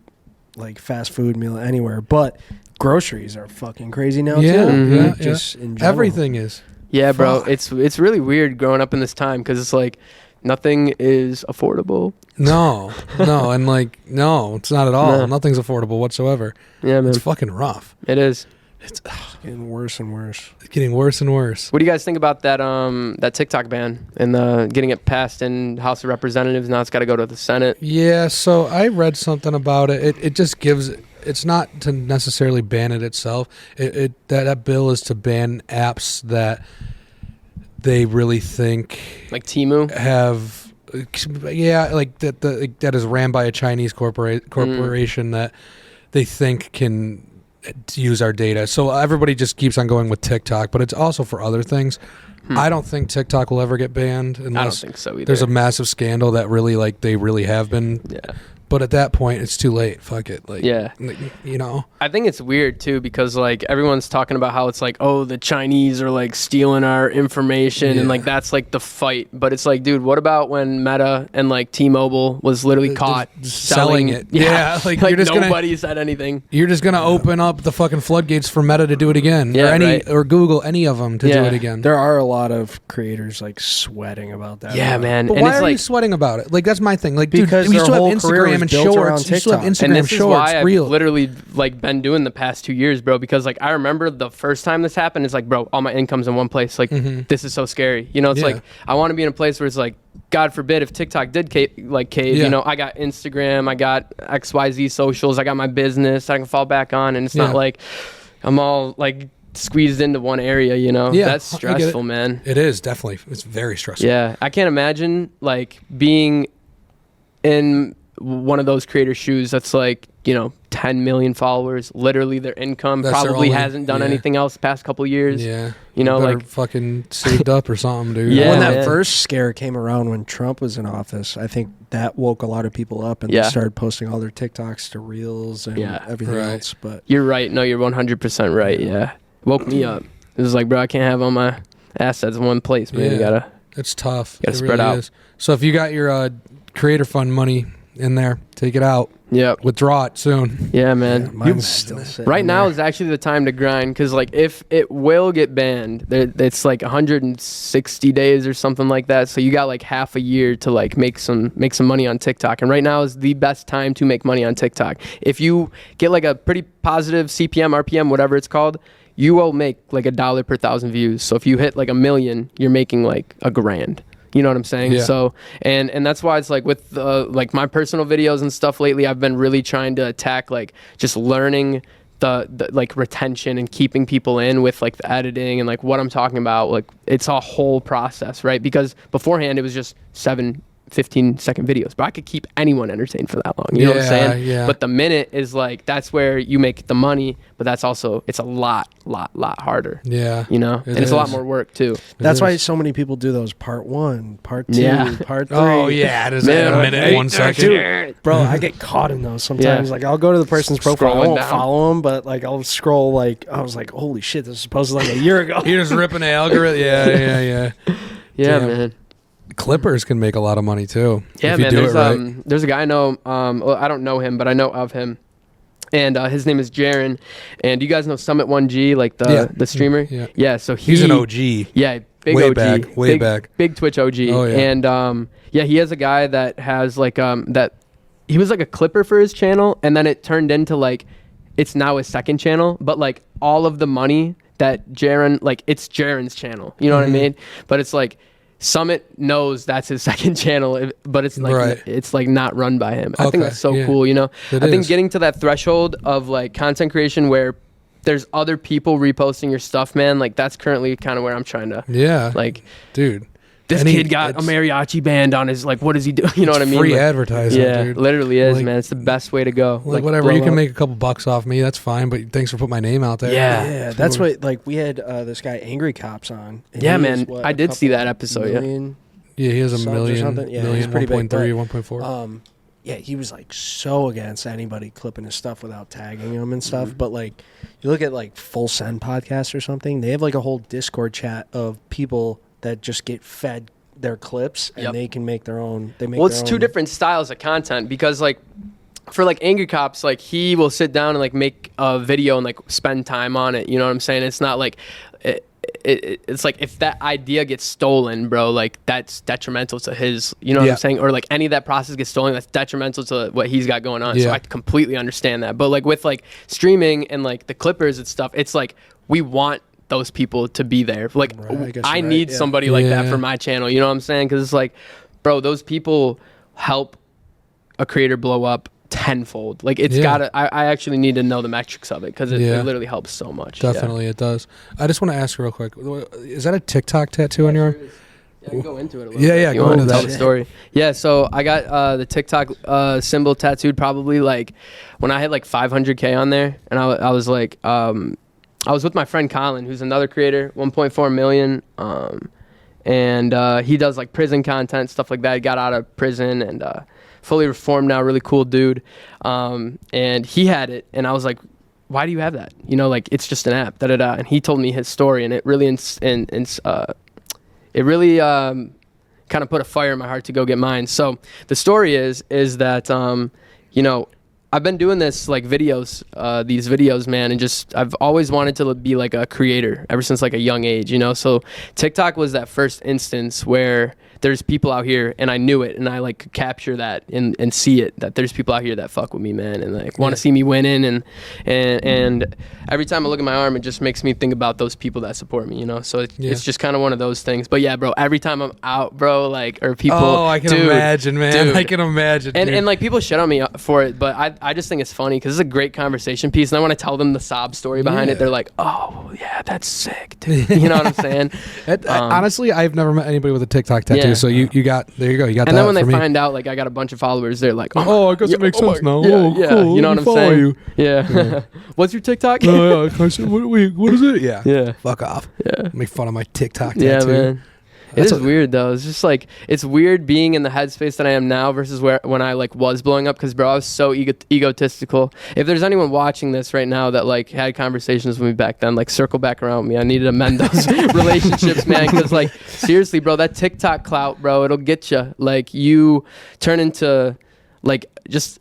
Speaker 1: like fast food meal anywhere, but groceries are fucking crazy now
Speaker 2: Yeah,
Speaker 1: too.
Speaker 3: Mhm.
Speaker 2: yeah,
Speaker 1: Just in
Speaker 2: yeah.
Speaker 1: general.
Speaker 2: Everything is.
Speaker 3: Yeah, bro,
Speaker 2: Fuck.
Speaker 3: it's really weird growing up in this time because it's like nothing is affordable.
Speaker 2: No, and like, no, it's not at all.
Speaker 3: No.
Speaker 2: Nothing's affordable whatsoever.
Speaker 3: Yeah, man,
Speaker 2: It's fucking rough.
Speaker 3: it is.
Speaker 2: It's
Speaker 1: Getting worse and worse.
Speaker 2: getting worse and worse.
Speaker 3: What do you guys think about that TikTok ban and getting it passed in House of Representatives? Now it's got to go to the Senate.
Speaker 2: Yeah, so I read something about it. It just gives. It's not to necessarily ban it itself. That bill is to ban apps that they really think
Speaker 3: Like Temu.
Speaker 2: have. Yeah, like that is ran by a Chinese corporation that they think can use our data. So everybody just keeps on going with TikTok, but it's also for other things. I don't think TikTok will ever get banned
Speaker 3: I don't
Speaker 2: unless
Speaker 3: think so either.
Speaker 2: there's a massive scandal that really they really have been.
Speaker 3: Yeah.
Speaker 2: But at that point, it's too late. Fuck it. Like,
Speaker 3: Yeah.
Speaker 2: you know.
Speaker 3: I think it's weird too because like everyone's talking about how it's like, oh, the Chinese are like stealing our information and
Speaker 2: Yeah.
Speaker 3: like that's like the fight. But it's like, dude, what about when Meta and like T-Mobile was literally caught
Speaker 2: selling it? Yeah, like, you're just gonna-
Speaker 3: nobody said anything.
Speaker 2: You're just gonna open up the fucking floodgates for Meta to do it again,
Speaker 3: Yeah,
Speaker 2: or
Speaker 3: right.
Speaker 2: or Google, any of them to do
Speaker 3: Yeah.
Speaker 2: it again.
Speaker 1: There are a lot of creators like sweating about that.
Speaker 3: Yeah, man.
Speaker 2: But
Speaker 3: And
Speaker 2: why
Speaker 3: it's
Speaker 2: are you
Speaker 3: like,
Speaker 2: sweating about it? Like that's my thing. Like, dude,
Speaker 1: Because
Speaker 2: we
Speaker 1: their
Speaker 2: still have
Speaker 1: whole career
Speaker 2: Instagram
Speaker 1: was
Speaker 2: and
Speaker 1: built around
Speaker 2: Shorts. You still have
Speaker 1: TikTok.
Speaker 2: Instagram
Speaker 3: and this
Speaker 2: Shorts.
Speaker 3: is why
Speaker 2: Reel.
Speaker 3: I've literally like been doing the past 2 years, bro. Because like I remember the first time this happened, it's like, bro, all my income's in one place. Like this is so scary. You know, it's
Speaker 2: Yeah.
Speaker 3: like I want to be in a place where it's like, God forbid if TikTok did cave.
Speaker 2: Yeah.
Speaker 3: You know, I got Instagram, I got XYZ socials, I got my business I can fall back on, and it's
Speaker 2: Yeah.
Speaker 3: not like I'm all like squeezed into one area. You know,
Speaker 2: Yeah,
Speaker 3: that's
Speaker 2: I get it.
Speaker 3: stressful, man.
Speaker 2: It is definitely. It's very stressful.
Speaker 3: Yeah, I can't imagine like being in one of those creators' shoes that's like, you know, 10 million followers, literally their income
Speaker 2: That's their
Speaker 3: probably
Speaker 2: only-
Speaker 3: hasn't done
Speaker 2: yeah.
Speaker 3: anything else the past couple years.
Speaker 2: Yeah.
Speaker 3: You know,
Speaker 2: better
Speaker 3: like
Speaker 2: fucking saved up or something, dude.
Speaker 3: Yeah,
Speaker 1: when that
Speaker 3: man.
Speaker 1: first scare came around when Trump was in office, I think that woke a lot of people up and
Speaker 3: Yeah.
Speaker 1: they started posting all their TikToks to Reels and
Speaker 3: Yeah.
Speaker 1: everything
Speaker 2: Right.
Speaker 1: else. But
Speaker 3: you're right. No, you're 100% right. Yeah. Woke me up. It was like, bro, I can't have all my assets in one place, man. You
Speaker 2: Yeah.
Speaker 3: gotta.
Speaker 2: It's tough.
Speaker 3: Gotta
Speaker 2: It
Speaker 3: spread
Speaker 2: really
Speaker 3: out.
Speaker 2: is. So if you got your creator fund money in there, take it out.
Speaker 3: Yep.
Speaker 2: Withdraw it soon.
Speaker 3: Yeah, man.
Speaker 1: mine's still sitting
Speaker 3: Right now
Speaker 1: there.
Speaker 3: is actually the time to grind because, like, if it will get banned, it's like 160 days or something like that. So you got like half a year to like make some money on TikTok. And right now is the best time to make money on TikTok. If you get like a pretty positive CPM, RPM, whatever it's called, you will make like $1 per 1,000 views. So if you hit like 1 million, you're making like $1,000. You know what I'm saying?
Speaker 2: Yeah.
Speaker 3: So, and that's why it's like with like my personal videos and stuff lately, I've been really trying to attack like just learning the like retention and keeping people in with like the editing and like what I'm talking about. Like it's a whole process, right? Because beforehand it was just 7 15-second videos, but I could keep anyone entertained for that long. You know what I'm saying?
Speaker 2: Yeah.
Speaker 3: But the minute is like, that's where you make the money, but that's also, it's a lot harder.
Speaker 2: Yeah.
Speaker 3: You know? And it's a lot more work too.
Speaker 1: That's why so many people do those part 1, part 2,
Speaker 3: Yeah.
Speaker 1: part 3.
Speaker 2: Oh yeah, it is
Speaker 3: Man,
Speaker 2: a minute, 1 second.
Speaker 1: Dude, bro, I get caught in those sometimes.
Speaker 3: Yeah.
Speaker 1: Like, I'll go to the person's profile. I
Speaker 3: Scrolling
Speaker 1: won't
Speaker 3: down.
Speaker 1: follow them, but like I'll scroll. Like, I was like, holy shit, this was supposed to like a year ago.
Speaker 2: You're just ripping the algorithm. Yeah.
Speaker 3: Yeah,
Speaker 2: Damn.
Speaker 3: man.
Speaker 2: Clippers can make a lot of money too.
Speaker 3: Yeah,
Speaker 2: if you
Speaker 3: man.
Speaker 2: do
Speaker 3: There's
Speaker 2: it right.
Speaker 3: there's a guy I know. Well, I don't know him, but I know of him, and his name is Jaron. And you guys know Summit 1G, like the streamer.
Speaker 2: Yeah.
Speaker 3: So
Speaker 2: He's an OG.
Speaker 3: Yeah, big
Speaker 2: Way
Speaker 3: OG,
Speaker 2: back, way back.
Speaker 3: big Twitch OG.
Speaker 2: Oh, yeah.
Speaker 3: And yeah, he has a guy that has like that. He was like a clipper for his channel, and then it turned into like, it's now his second channel. But like all of the money that Jaron, like it's Jaron's channel. You know what I mean? But it's like, Summit knows that's his second channel, but it's like it's like not run by him. I think that's so cool, you know. I think getting to that threshold of like content creation where there's other people reposting your stuff, man, like that's currently kind of where I'm trying to.
Speaker 2: Yeah.
Speaker 3: Like,
Speaker 2: dude,
Speaker 3: this kid got a mariachi band on his, like, what does he do? You know what I mean?
Speaker 2: Free
Speaker 3: like,
Speaker 2: advertising,
Speaker 3: yeah,
Speaker 2: dude.
Speaker 3: literally is,
Speaker 2: Like,
Speaker 3: man. It's the best way to go.
Speaker 2: Like whatever, you can make a couple bucks off me. That's fine, but thanks for putting my name out there.
Speaker 1: Yeah, that's what, like, we had this guy Angry Cops on.
Speaker 3: Yeah, man. I did see that episode.
Speaker 2: Yeah, he has a
Speaker 1: subs or
Speaker 2: million,
Speaker 1: something. Yeah,
Speaker 2: million,
Speaker 1: he's pretty big,
Speaker 2: 1.3, 1.4.
Speaker 1: Yeah, he was like so against anybody clipping his stuff without tagging him and stuff. But like, you look at like Full Send podcast or something, they have like a whole Discord chat of people that just get fed their clips and they can make their own. They make.
Speaker 3: Well, it's two different styles of content because like, for like Angry Cops, like he will sit down and like make a video and like spend time on it. You know what I'm saying? It's not like. It's like if that idea gets stolen, bro, like that's detrimental to his, you know what I'm saying? Or like any of that process gets stolen, that's detrimental to what he's got going on. So I completely understand that. But like with like streaming and like the Clippers and stuff, it's like we want those people to be there. Like I need somebody like that for my channel. You know what I'm saying? Because it's like, bro, those people help a creator blow up tenfold. Like it's gotta, I actually need to know the metrics of it because it literally helps so much.
Speaker 2: Definitely it does. I just want to ask real quick, is that a TikTok tattoo on your arm?
Speaker 3: I can go into it a little
Speaker 2: bit. Go into that.
Speaker 3: Tell the story. Yeah, so I got the TikTok symbol tattooed probably like when I had like 500K on there, and I was like, I was with my friend Colin, who's another creator, 1.4 million, and he does like prison content, stuff like that. He got out of prison and fully reformed now, really cool dude. And he had it, and I was like, why do you have that? You know, like it's just an app, da-da-da. And he told me his story, and it really kind of put a fire in my heart to go get mine. So the story is that, you know, I've been doing this like videos, these videos, man, and just I've always wanted to be like a creator ever since like a young age, you know. So TikTok was that first instance where there's people out here, and I knew it, and I like could capture that and see it, that there's people out here that fuck with me, man, and like want to see me winning, and every time I look at my arm, it just makes me think about those people that support me, you know. So it's just kind of one of those things. But yeah, bro, every time I'm out, bro, like, or people,
Speaker 2: I can imagine, man. I can imagine,
Speaker 3: and like people shit on me for it, but I just think it's funny because it's a great conversation piece, and then when I tell them the sob story behind it, they're like, oh yeah, that's sick, dude. You know what I'm saying?
Speaker 2: Honestly, I've never met anybody with a TikTok tattoo. So you got, there you go, you got.
Speaker 3: And
Speaker 2: that
Speaker 3: then when they
Speaker 2: me.
Speaker 3: find out like I got a bunch of followers, they're like,
Speaker 2: oh I guess it makes sense now.
Speaker 3: Yeah,
Speaker 2: Cool.
Speaker 3: You know what I'm saying?
Speaker 2: You.
Speaker 3: Yeah. What's your TikTok?
Speaker 2: Oh yeah, what is it? Yeah. Fuck off.
Speaker 3: Yeah.
Speaker 2: Make fun of my TikTok tattoo.
Speaker 3: Yeah, man. It is weird though. It's just like, it's weird being in the headspace that I am now versus when I like was blowing up, because bro, I was so egotistical. If there's anyone watching this right now that like had conversations with me back then, like circle back around with me. I needed to mend those relationships, man, because like seriously, bro, that TikTok clout, bro, it'll get you. Like you turn into like just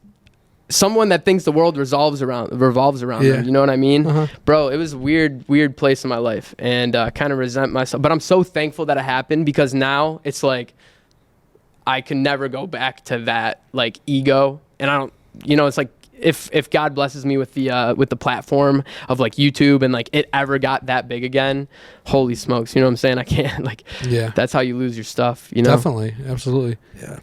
Speaker 3: someone that thinks the world revolves around them, you know what I mean? Bro, it was a weird place in my life, and I kind of resent myself, but I'm so thankful that it happened, because now it's like I can never go back to that like ego, and I don't, you know, it's like if God blesses me with the platform of like YouTube and like it ever got that big again, holy smokes, you know what I'm saying? I can't like, that's how you lose your stuff, you know?
Speaker 2: Definitely, absolutely.
Speaker 1: Yeah.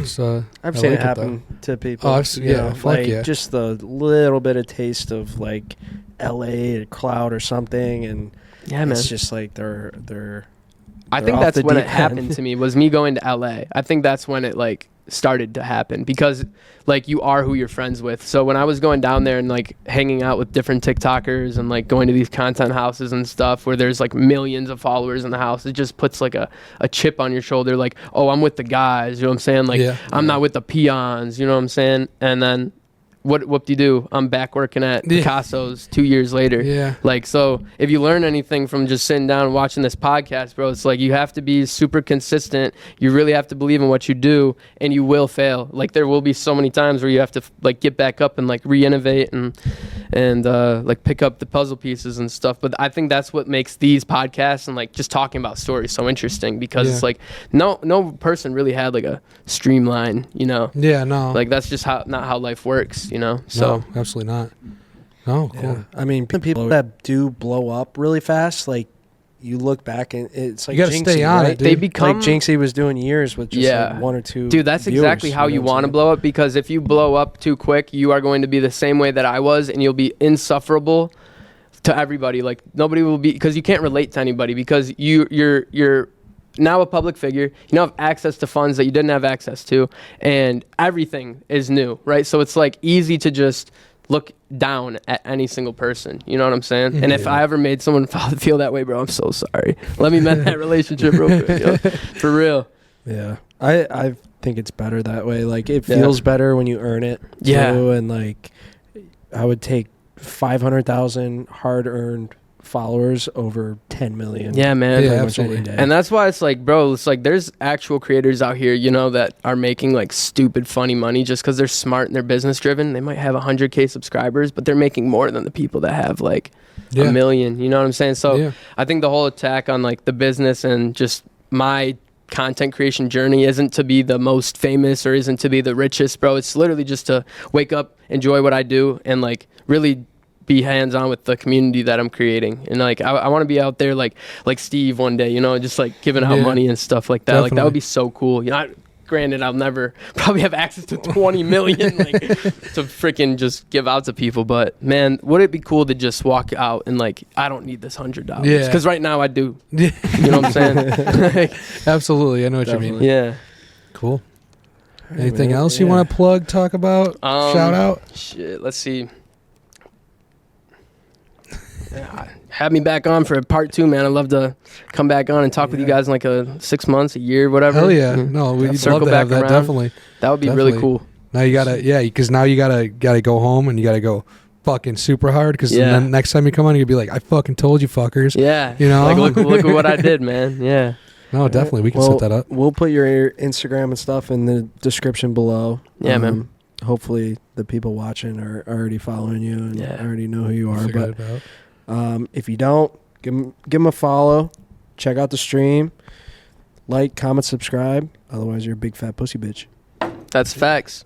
Speaker 2: So
Speaker 1: I've seen it happen to people.
Speaker 2: Oh,
Speaker 1: just the little bit of taste of like LA or cloud or something, and
Speaker 3: man,
Speaker 1: it's just like they're
Speaker 3: I
Speaker 1: They're
Speaker 3: think
Speaker 1: off
Speaker 3: that's
Speaker 1: the
Speaker 3: when it
Speaker 1: deep
Speaker 3: happened
Speaker 1: end.
Speaker 3: to me, was me going to LA. I think that's when it like started to happen, because like you are who you're friends with. So when I was going down there and like hanging out with different TikTokers and like going to these content houses and stuff where there's like millions of followers in the house, it just puts like a chip on your shoulder, like, oh, I'm with the guys, you know what I'm saying? Like, I'm not with the peons, you know what I'm saying? And then what do you do? I'm back working at Picasso's 2 years later.
Speaker 2: Yeah.
Speaker 3: Like, so if you learn anything from just sitting down and watching this podcast, bro, it's like you have to be super consistent. You really have to believe in what you do, and you will fail. Like, there will be so many times where you have to like get back up and like re-innovate and like pick up the puzzle pieces and stuff. But I think that's what makes these podcasts and like just talking about stories so interesting, because it's like no person really had like a streamline, you know?
Speaker 2: Yeah, no.
Speaker 3: Like, that's just not how life works, you know? So
Speaker 2: no, absolutely not. Oh, cool.
Speaker 1: Yeah. I mean, people that do blow up really fast, like you look back and it's like
Speaker 2: You gotta
Speaker 1: Jinxie,
Speaker 2: stay on
Speaker 1: right?
Speaker 2: it, dude.
Speaker 3: they become
Speaker 1: Like Jinxie was doing years with just like one or two.
Speaker 3: Dude, that's
Speaker 1: viewers,
Speaker 3: exactly how you
Speaker 1: know what I'm
Speaker 3: want to
Speaker 1: saying?
Speaker 3: blow up, because if you blow up too quick, you are going to be the same way that I was, and you'll be insufferable to everybody. Like, nobody will be, because you can't relate to anybody, because you're now a public figure. You now have access to funds that you didn't have access to, and everything is new, right? So it's like easy to just look down at any single person, you know what I'm saying? And if I ever made someone feel that way, bro, I'm so sorry. Let me mend that relationship real quick, yo. For real.
Speaker 1: Yeah, I think it's better that way. Like, it feels better when you earn it.
Speaker 3: Yeah.
Speaker 1: Too, and like, I would take 500,000 hard-earned followers over 10 million.
Speaker 3: Yeah, man.
Speaker 2: Yeah,
Speaker 1: pretty much
Speaker 2: absolutely.
Speaker 1: any day.
Speaker 3: And that's why it's like, bro, it's like there's actual creators out here, you know, that are making like stupid funny money just because they're smart and they're business driven. They might have 100K subscribers, but they're making more than the people that have like a million. You know what I'm saying? So I think the whole attack on like the business and just my content creation journey isn't to be the most famous or isn't to be the richest, bro. It's literally just to wake up, enjoy what I do, and like really be hands-on with the community that I'm creating. And like I want to be out there like Steve one day, you know, just like giving out money and stuff like that.
Speaker 2: Definitely.
Speaker 3: Like, that would be so cool. You know, granted, I'll never probably have access to 20 million like to freaking just give out to people, but man, would it be cool to just walk out and like, I don't need this $100, because right now I do. You know what I'm saying?
Speaker 2: Absolutely, I know what you mean.
Speaker 3: Yeah.
Speaker 2: Cool. Anything else you want to plug, talk about, shout out?
Speaker 3: Shit, let's see. Have me back on for part 2, man. I'd love to come back on and talk with you guys in like 6 months, a year, whatever.
Speaker 2: Hell yeah. No, we'd love
Speaker 3: Circle
Speaker 2: to have
Speaker 3: back
Speaker 2: that,
Speaker 3: around.
Speaker 2: definitely.
Speaker 3: That would be really cool.
Speaker 2: Now you gotta, because now you gotta go home and you gotta go fucking super hard, because then next time you come on, you'll be like, I fucking told you fuckers.
Speaker 3: Yeah.
Speaker 2: You know?
Speaker 3: Like, look at what I did, man. Yeah.
Speaker 2: No, definitely. We can set that up.
Speaker 1: We'll put your Instagram and stuff in the description below.
Speaker 3: Yeah, man.
Speaker 1: Hopefully the people watching are already following you and already know who you are.
Speaker 2: Figure
Speaker 1: But
Speaker 2: it out.
Speaker 1: if you don't, give them a follow. Check out the stream. Like, comment, subscribe. Otherwise, you're a big fat pussy bitch.
Speaker 3: That's facts.